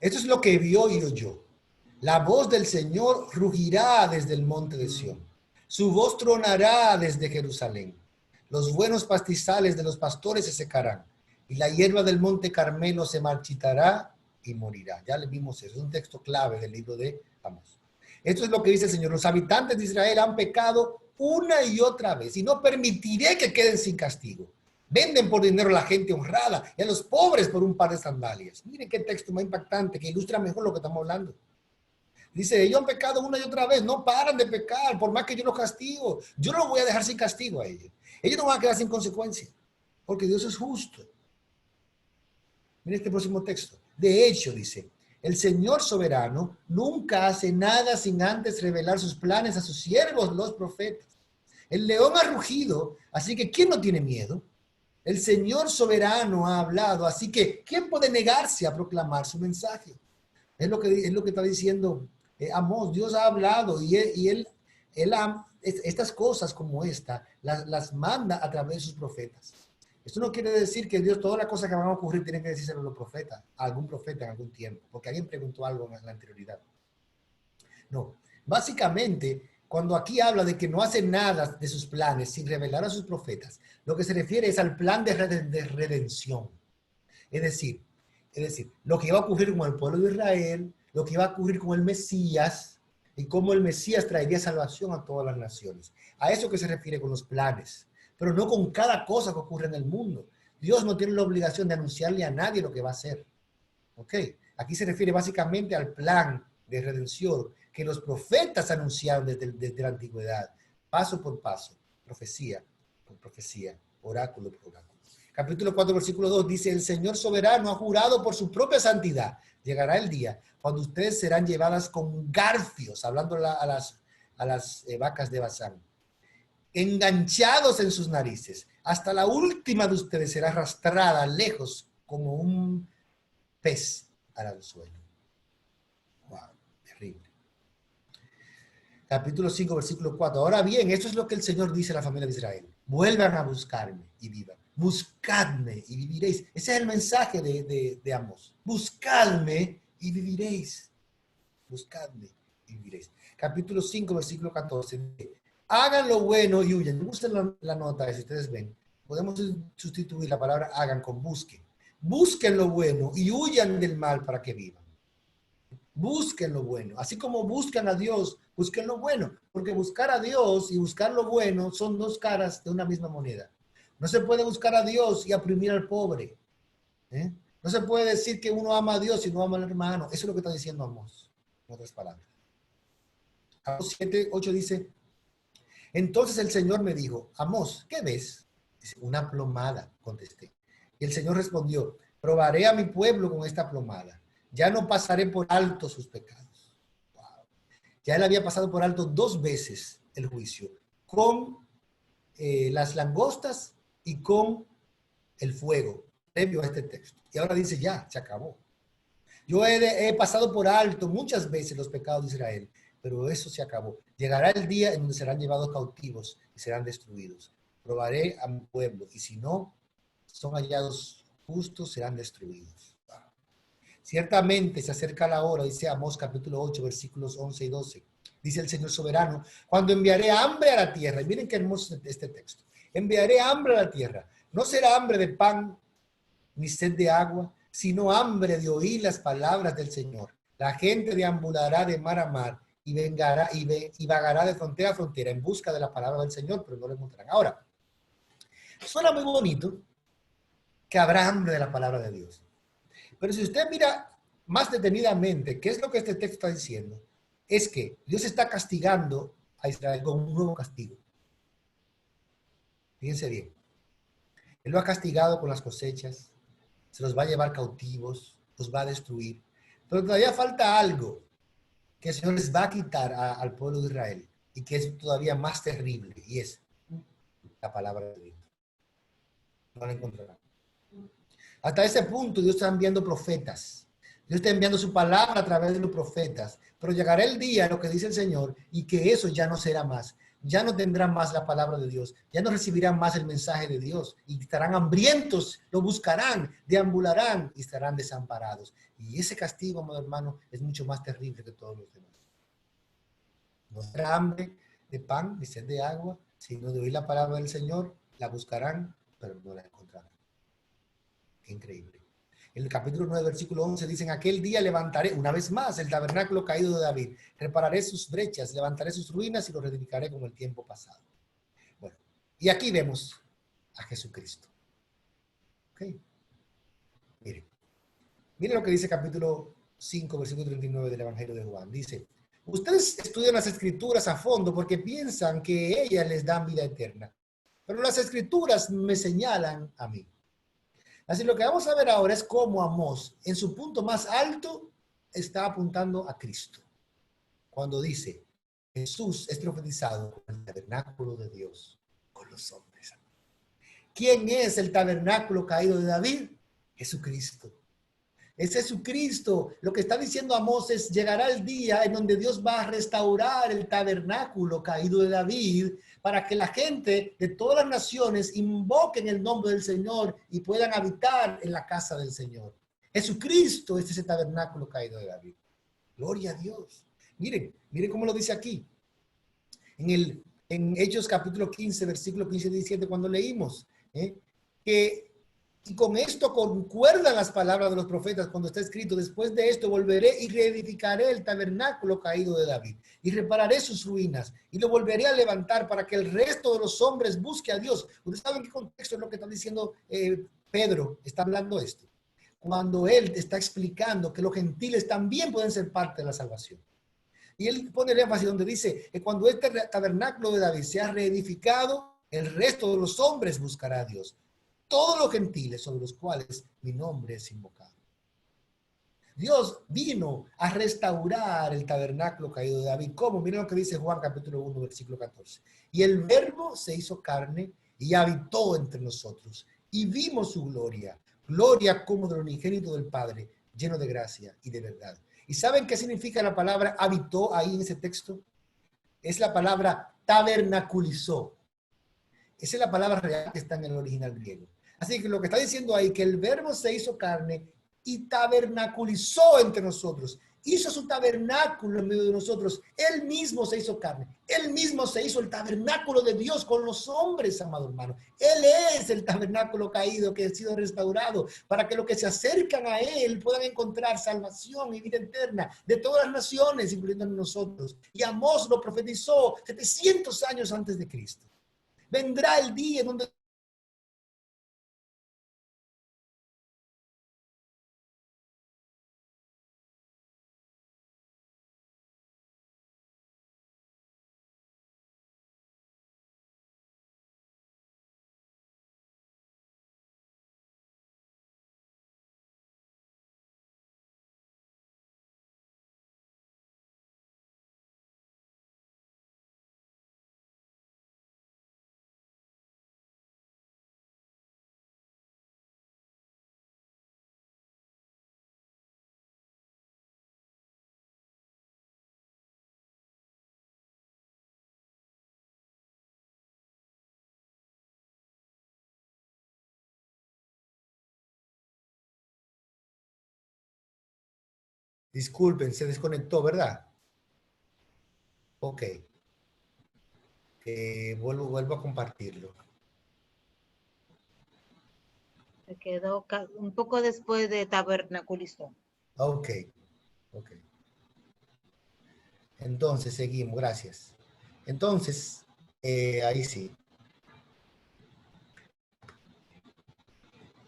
A: Esto es lo que vio y oyó. La voz del Señor rugirá desde el monte de Sión. Su voz tronará desde Jerusalén. Los buenos pastizales de los pastores se secarán y la hierba del monte Carmelo se marchitará y morirá. Ya le vimos eso. Es un texto clave del libro de Amós. Esto es lo que dice el Señor. Los habitantes de Israel han pecado una y otra vez y no permitiré que queden sin castigo. Venden por dinero a la gente honrada y a los pobres por un par de sandalias. Miren qué texto más impactante que ilustra mejor lo que estamos hablando. Dice, ellos han pecado una y otra vez, no paran de pecar, por más que yo los castigo. Yo no los voy a dejar sin castigo a ellos. Ellos no van a quedar sin consecuencia, porque Dios es justo. Miren este próximo texto. De hecho, dice, el Señor soberano nunca hace nada sin antes revelar sus planes a sus siervos, los profetas. El león ha rugido, así que ¿quién no tiene miedo? El Señor soberano ha hablado, así que ¿quién puede negarse a proclamar su mensaje? Es lo que está diciendo Amós. Dios ha hablado y él estas cosas como esta las manda a través de sus profetas. Esto no quiere decir que Dios, todas las cosas que van a ocurrir tienen que decírselo a los profetas, a algún profeta en algún tiempo, porque alguien preguntó algo en la anterioridad. No, básicamente, cuando aquí habla de que no hace nada de sus planes sin revelar a sus profetas, lo que se refiere es al plan de redención. Es decir, lo que iba a ocurrir con el pueblo de Israel, lo que iba a ocurrir con el Mesías y cómo el Mesías traería salvación a todas las naciones. A eso que se refiere con los planes, pero no con cada cosa que ocurre en el mundo. Dios no tiene la obligación de anunciarle a nadie lo que va a hacer. ¿Ok? Aquí se refiere básicamente al plan de redención que los profetas anunciaron desde la antigüedad, paso por paso, profecía por profecía, oráculo por oráculo. Capítulo 4, versículo 2 dice, el Señor soberano ha jurado por su propia santidad. Llegará el día cuando ustedes serán llevadas con garfios, hablando a las vacas de Basán, enganchados en sus narices. Hasta la última de ustedes será arrastrada lejos como un pez al anzuelo. Wow, terrible. Capítulo 5, versículo 4. Ahora bien, esto es lo que el Señor dice a la familia de Israel. Vuelvan a buscarme y vivan. Buscadme y viviréis. Ese es el mensaje de Amós. Buscadme y viviréis. Buscadme y viviréis. Capítulo 5, versículo 14. Hagan lo bueno y huyan. Me gusta la nota, si ustedes ven. Podemos sustituir la palabra hagan con busquen. Busquen lo bueno y huyan del mal para que vivan. Busquen lo bueno. Así como buscan a Dios, Busquen lo bueno, porque buscar a Dios y buscar lo bueno son dos caras de una misma moneda. No se puede buscar a Dios y oprimir al pobre. ¿Eh? No se puede decir que uno ama a Dios y no ama al hermano. Eso es lo que está diciendo Amós, en otras palabras. Amós 7:8 dice, entonces el Señor me dijo, Amós, ¿qué ves? Dice, una plomada, contesté. Y el Señor respondió, probaré a mi pueblo con esta plomada. Ya no pasaré por alto sus pecados. Wow. Ya él había pasado por alto 2 veces el juicio, con las langostas y con el fuego, previo a este texto. Y ahora dice, ya, se acabó. Yo he pasado por alto muchas veces los pecados de Israel, pero eso se acabó. Llegará el día en donde serán llevados cautivos y serán destruidos. Probaré a mi pueblo, y si no son hallados justos, serán destruidos. Wow. Ciertamente se acerca la hora, dice Amós capítulo 8, versículos 11 y 12. Dice el Señor soberano, cuando enviaré hambre a la tierra. Y miren qué hermoso este texto. Enviaré hambre a la tierra. No será hambre de pan ni sed de agua, sino hambre de oír las palabras del Señor. La gente deambulará de mar a mar y vagará de frontera a frontera en busca de la palabra del Señor, pero no la encontrarán. Ahora, suena muy bonito que habrá hambre de la palabra de Dios. Pero si usted mira más detenidamente qué es lo que este texto está diciendo, es que Dios está castigando a Israel con un nuevo castigo. Fíjense bien. Él lo ha castigado con las cosechas, se los va a llevar cautivos, los va a destruir. Pero todavía falta algo que el Señor les va a quitar al pueblo de Israel y que es todavía más terrible, y es la palabra de Dios. No la encontrarán. Hasta ese punto Dios está enviando profetas. Dios está enviando su palabra a través de los profetas. Pero llegará el día, lo que dice el Señor, y que eso ya no será más. Ya no tendrán más la palabra de Dios. Ya no recibirán más el mensaje de Dios. Y estarán hambrientos, lo buscarán, deambularán y estarán desamparados. Y ese castigo, amado hermano, es mucho más terrible que todos los demás. No será hambre de pan ni sed de agua, sino de oír la palabra del Señor. La buscarán, pero no la encontrarán. Qué increíble. En el capítulo 9, versículo 11, dicen, aquel día levantaré una vez más el tabernáculo caído de David, repararé sus brechas, levantaré sus ruinas y lo reedificaré como el tiempo pasado. Bueno, y aquí vemos a Jesucristo. ¿Ok? Miren lo que dice capítulo 5, versículo 39 del Evangelio de Juan. Dice, ustedes estudian las Escrituras a fondo porque piensan que ellas les dan vida eterna, pero las Escrituras me señalan a mí. Así lo que vamos a ver ahora es cómo Amós, en su punto más alto, está apuntando a Cristo. Cuando dice, Jesús es profetizado como el tabernáculo de Dios con los hombres. ¿Quién es el tabernáculo caído de David? Jesucristo. Es Jesucristo. Lo que está diciendo Amós es, llegará el día en donde Dios va a restaurar el tabernáculo caído de David para que la gente de todas las naciones invoquen el nombre del Señor y puedan habitar en la casa del Señor. Jesucristo es ese tabernáculo caído de David. Gloria a Dios. Miren cómo lo dice aquí. En Hechos capítulo 15, versículo 15 y 17, cuando leímos, y con esto concuerdan las palabras de los profetas cuando está escrito, después de esto volveré y reedificaré el tabernáculo caído de David y repararé sus ruinas y lo volveré a levantar para que el resto de los hombres busque a Dios. ¿Ustedes saben qué contexto es lo que está diciendo Pedro? Está hablando esto. Cuando él está explicando que los gentiles también pueden ser parte de la salvación. Y él pone el énfasis donde dice que cuando este tabernáculo de David sea reedificado, el resto de los hombres buscará a Dios. Todos los gentiles sobre los cuales mi nombre es invocado. Dios vino a restaurar el tabernáculo caído de David. ¿Cómo? Miren lo que dice Juan capítulo 1, versículo 14. Y el verbo se hizo carne y habitó entre nosotros. Y vimos su gloria, gloria como del unigénito del Padre, lleno de gracia y de verdad. ¿Y saben qué significa la palabra habitó ahí en ese texto? Es la palabra tabernaculizó. Esa es la palabra real que está en el original griego. Así que lo que está diciendo ahí, que el verbo se hizo carne y tabernaculizó entre nosotros. hizo su tabernáculo en medio de nosotros. Él mismo se hizo carne. Él mismo se hizo el tabernáculo de Dios con los hombres, amado hermano. Él es el tabernáculo caído que ha sido restaurado para que los que se acercan a Él puedan encontrar salvación y vida eterna de todas las naciones, incluyendo nosotros. Y Amós lo profetizó 700 años antes de Cristo. Vendrá el día en donde disculpen, se desconectó, ¿verdad? Ok. Vuelvo a compartirlo.
C: Se quedó un poco después de tabernaculizó.
A: Ok. Ok. Entonces, seguimos. Gracias. Entonces, ahí sí.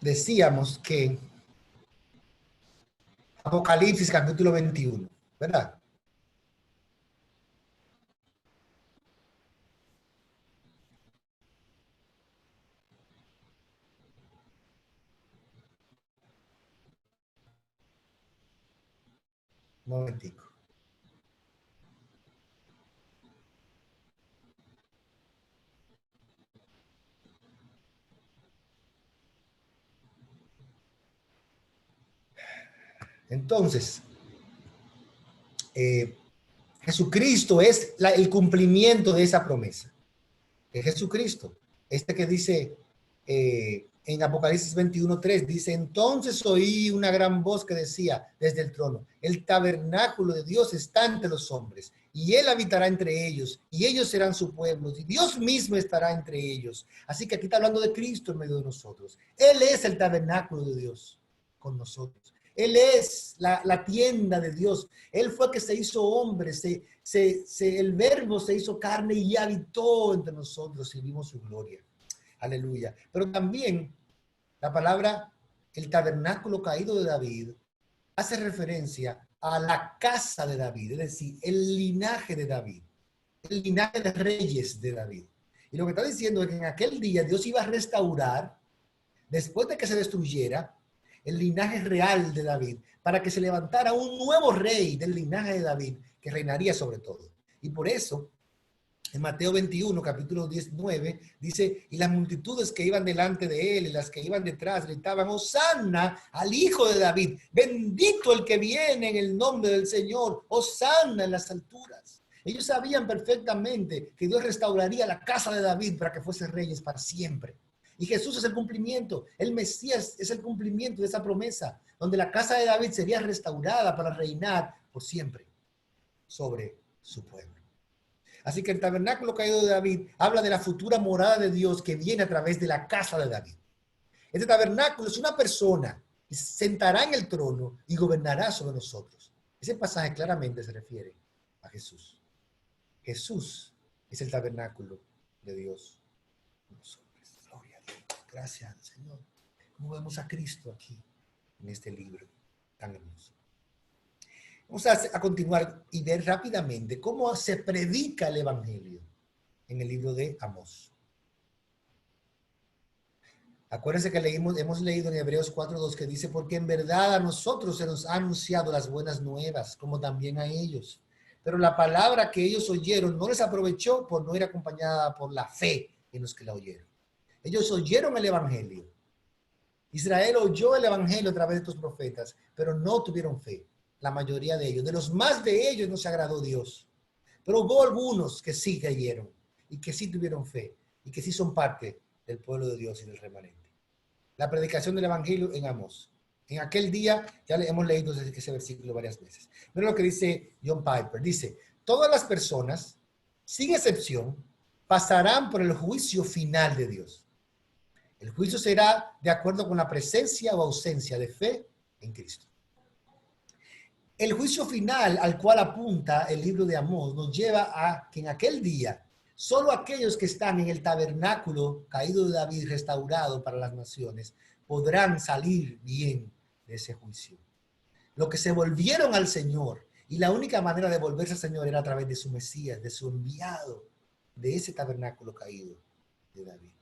A: Decíamos que Apocalipsis capítulo 21, ¿verdad? Un momentico. Entonces, Jesucristo es el cumplimiento de esa promesa. Es Jesucristo. Este que dice en Apocalipsis 21:3, dice, entonces oí una gran voz que decía desde el trono, el tabernáculo de Dios está entre los hombres, y Él habitará entre ellos, y ellos serán su pueblo, y Dios mismo estará entre ellos. Así que aquí está hablando de Cristo en medio de nosotros. Él es el tabernáculo de Dios con nosotros. Él es la tienda de Dios. Él fue que se hizo hombre, el verbo se hizo carne y habitó entre nosotros y vimos su gloria. Aleluya. Pero también la palabra, el tabernáculo caído de David, hace referencia a la casa de David, es decir, el linaje de David, el linaje de reyes de David. Y lo que está diciendo es que en aquel día Dios iba a restaurar, después de que se destruyera, el linaje real de David, para que se levantara un nuevo rey del linaje de David, que reinaría sobre todo. Y por eso, en Mateo 21, capítulo 19, dice, y las multitudes que iban delante de él y las que iban detrás gritaban, Hosanna al Hijo de David, bendito el que viene en el nombre del Señor, Hosanna en las alturas. Ellos sabían perfectamente que Dios restauraría la casa de David para que fuese reyes para siempre. Y Jesús es el cumplimiento, el Mesías es el cumplimiento de esa promesa, donde la casa de David sería restaurada para reinar por siempre sobre su pueblo. Así que el tabernáculo caído de David habla de la futura morada de Dios que viene a través de la casa de David. Este tabernáculo es una persona que se sentará en el trono y gobernará sobre nosotros. Ese pasaje claramente se refiere a Jesús. Jesús es el tabernáculo de Dios. Gloria a Dios. Gracias, Señor. Como vemos a Cristo aquí en este libro tan hermoso. Vamos a continuar y ver rápidamente cómo se predica el evangelio en el libro de Amós. Acuérdense que hemos leído en Hebreos 4:2 que dice, porque en verdad a nosotros se nos ha anunciado las buenas nuevas, como también a ellos. Pero la palabra que ellos oyeron no les aprovechó por no ir acompañada por la fe en los que la oyeron. Ellos oyeron el evangelio. Israel oyó el evangelio a través de estos profetas, pero no tuvieron fe. La mayoría de ellos. De los más de ellos no se agradó Dios. Pero hubo algunos que sí creyeron y que sí tuvieron fe y que sí son parte del pueblo de Dios y del remanente. La predicación del evangelio en Amós. En aquel día, ya hemos leído ese versículo varias veces. Mira lo que dice John Piper. Dice, todas las personas, sin excepción, pasarán por el juicio final de Dios. El juicio será de acuerdo con la presencia o ausencia de fe en Cristo. El juicio final al cual apunta el libro de Amós nos lleva a que en aquel día solo aquellos que están en el tabernáculo caído de David restaurado para las naciones podrán salir bien de ese juicio. Los que se volvieron al Señor, y la única manera de volverse al Señor era a través de su Mesías, de su enviado, de ese tabernáculo caído de David.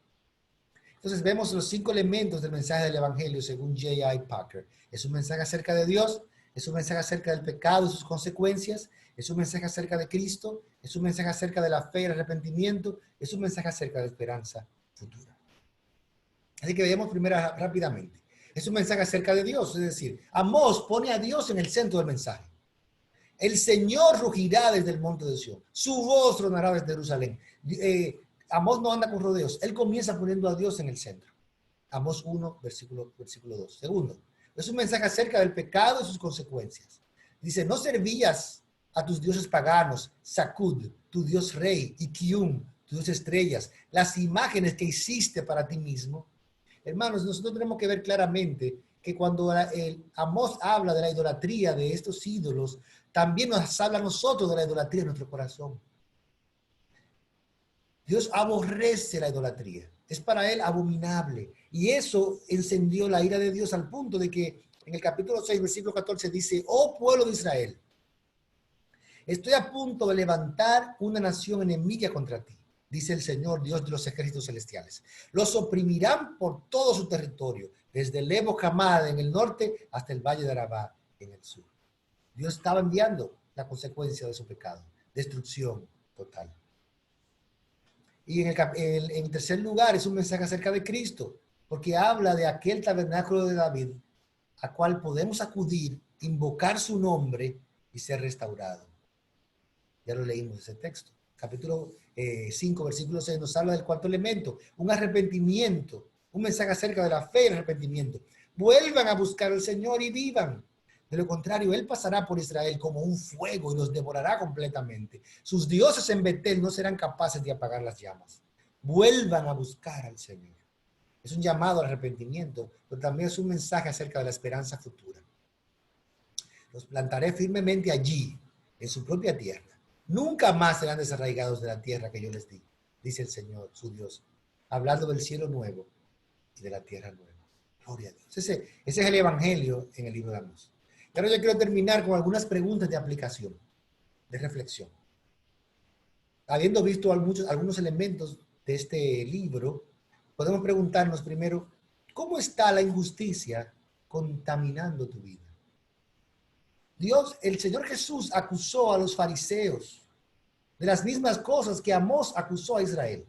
A: Entonces vemos los 5 elementos del mensaje del Evangelio según J.I. Packer. Es un mensaje acerca de Dios, es un mensaje acerca del pecado y sus consecuencias, es un mensaje acerca de Cristo, es un mensaje acerca de la fe y el arrepentimiento, es un mensaje acerca de la esperanza futura. Así que veamos primero rápidamente. Es un mensaje acerca de Dios, es decir, Amós pone a Dios en el centro del mensaje. El Señor rugirá desde el monte de Sión, su voz tronará desde Jerusalén. Amós no anda con rodeos, él comienza poniendo a Dios en el centro. Amós 1, versículo 2. Segundo, es un mensaje acerca del pecado y sus consecuencias. Dice, no servías a tus dioses paganos, Sakud, tu dios rey, y Kium, tu dios estrellas, las imágenes que hiciste para ti mismo. Hermanos, nosotros tenemos que ver claramente que cuando Amós habla de la idolatría de estos ídolos, también nos habla a nosotros de la idolatría en nuestro corazón. Dios aborrece la idolatría. Es para él abominable. Y eso encendió la ira de Dios al punto de que en el capítulo 6, versículo 14 dice, oh pueblo de Israel, estoy a punto de levantar una nación enemiga contra ti, dice el Señor, Dios de los ejércitos celestiales. Los oprimirán por todo su territorio, desde el Lebo Hamad en el norte hasta el valle de Arabá en el sur. Dios estaba enviando la consecuencia de su pecado, destrucción total. Y en tercer lugar es un mensaje acerca de Cristo, porque habla de aquel tabernáculo de David, a cual podemos acudir, invocar su nombre y ser restaurado. Ya lo leímos ese texto. Capítulo 5, versículo 6 nos habla del cuarto elemento, un arrepentimiento, un mensaje acerca de la fe y el arrepentimiento. Vuelvan a buscar al Señor y vivan. De lo contrario, Él pasará por Israel como un fuego y los devorará completamente. Sus dioses en Betel no serán capaces de apagar las llamas. Vuelvan a buscar al Señor. Es un llamado al arrepentimiento, pero también es un mensaje acerca de la esperanza futura. Los plantaré firmemente allí, en su propia tierra. Nunca más serán desarraigados de la tierra que yo les di, dice el Señor, su Dios, hablando del cielo nuevo y de la tierra nueva. Gloria a Dios. Ese es el Evangelio en el libro de Amós. Y ahora yo quiero terminar con algunas preguntas de aplicación, de reflexión. Habiendo visto algunos elementos de este libro, podemos preguntarnos primero, ¿cómo está la injusticia contaminando tu vida? Dios, el Señor Jesús acusó a los fariseos de las mismas cosas que Amós acusó a Israel,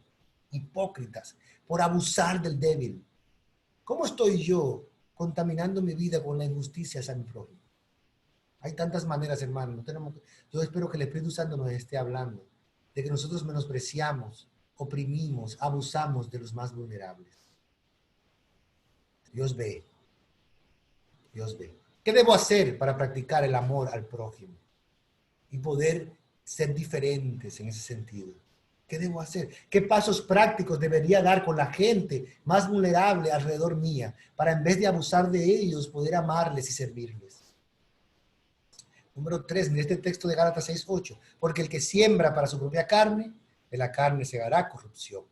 A: hipócritas, por abusar del débil. ¿Cómo estoy yo contaminando mi vida con la injusticia hacia mi prójimo? Hay tantas maneras, hermano. Yo espero que el Espíritu Santo nos esté hablando de que nosotros menospreciamos, oprimimos, abusamos de los más vulnerables. Dios ve. Dios ve. ¿Qué debo hacer para practicar el amor al prójimo y poder ser diferentes en ese sentido? ¿Qué debo hacer? ¿Qué pasos prácticos debería dar con la gente más vulnerable alrededor mía para en vez de abusar de ellos poder amarles y servirles? Número 3, en este texto de Gálatas 6:8, porque el que siembra para su propia carne, de la carne segará corrupción,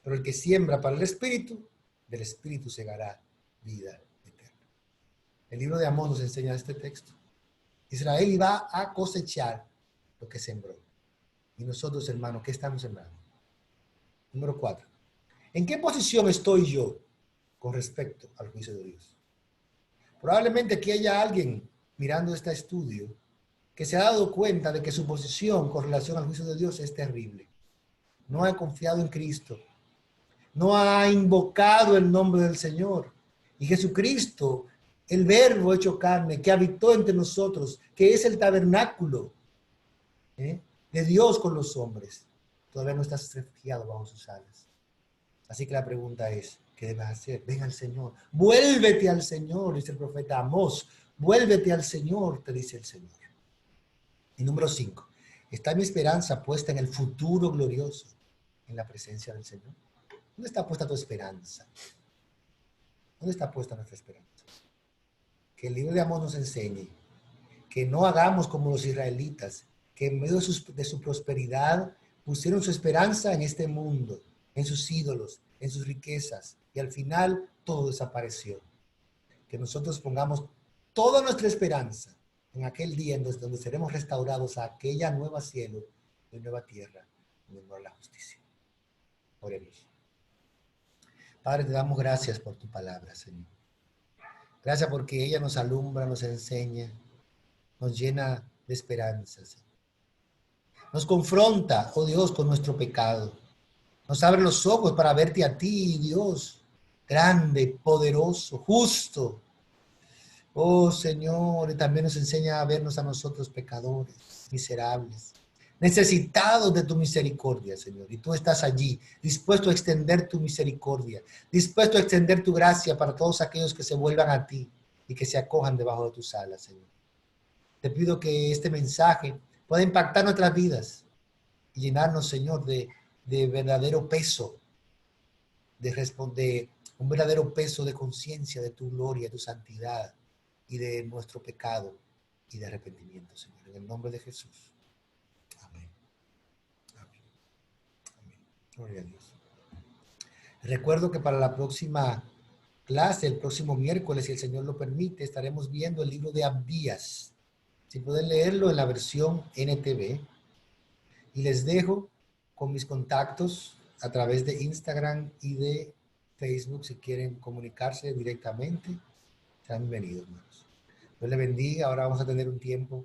A: pero el que siembra para el Espíritu, del Espíritu segará vida eterna. El libro de Amós nos enseña este texto. Israel iba a cosechar lo que sembró. Y nosotros, hermanos, ¿qué estamos sembrando? Número 4, ¿en qué posición estoy yo con respecto al juicio de Dios? Probablemente aquí haya alguien mirando este estudio que se ha dado cuenta de que su posición con relación al juicio de Dios es terrible. No ha confiado en Cristo. No ha invocado el nombre del Señor. Y Jesucristo, el Verbo hecho carne, que habitó entre nosotros, que es el tabernáculo de Dios con los hombres, todavía no estás refugiado bajo sus alas. Así que la pregunta es, ¿Qué debes hacer? Ven al Señor. Vuélvete al Señor, dice el profeta Amós. Vuélvete al Señor, te dice el Señor. Y número 5. Está mi esperanza puesta en el futuro glorioso, en la presencia del Señor. ¿Dónde está puesta tu esperanza? ¿Dónde está puesta nuestra esperanza? Que el libro de Amós nos enseñe que no hagamos como los israelitas, que en medio de su prosperidad pusieron su esperanza en este mundo, en sus ídolos, en sus riquezas, y al final todo desapareció. Que nosotros pongamos toda nuestra esperanza en aquel día en donde seremos restaurados a aquella nueva cielo y nueva tierra, en honor a la justicia. Oremos. Padre, te damos gracias por tu palabra, Señor. Gracias porque ella nos alumbra, nos enseña, nos llena de esperanza, Señor. Nos confronta, oh Dios, con nuestro pecado. Nos abre los ojos para verte a ti, Dios, grande, poderoso, justo. Oh Señor, y también nos enseña a vernos a nosotros pecadores, miserables, necesitados de tu misericordia, Señor. Y tú estás allí, dispuesto a extender tu misericordia, dispuesto a extender tu gracia para todos aquellos que se vuelvan a ti y que se acojan debajo de tus alas, Señor. Te pido que este mensaje pueda impactar nuestras vidas y llenarnos, Señor, de verdadero peso, de un verdadero peso de conciencia de tu gloria, de tu santidad y de nuestro pecado y de arrepentimiento, Señor. En el nombre de Jesús. Amén. Amén. Amén. Gloria a Dios. Recuerdo que para la próxima clase, el próximo miércoles, si el Señor lo permite, estaremos viendo el libro de Abdías. Si pueden leerlo en la versión NTV. Y les dejo con mis contactos a través de Instagram y de Facebook. Si quieren comunicarse directamente, sean bienvenidos, hermanos. Dios les bendiga. Ahora vamos a tener un tiempo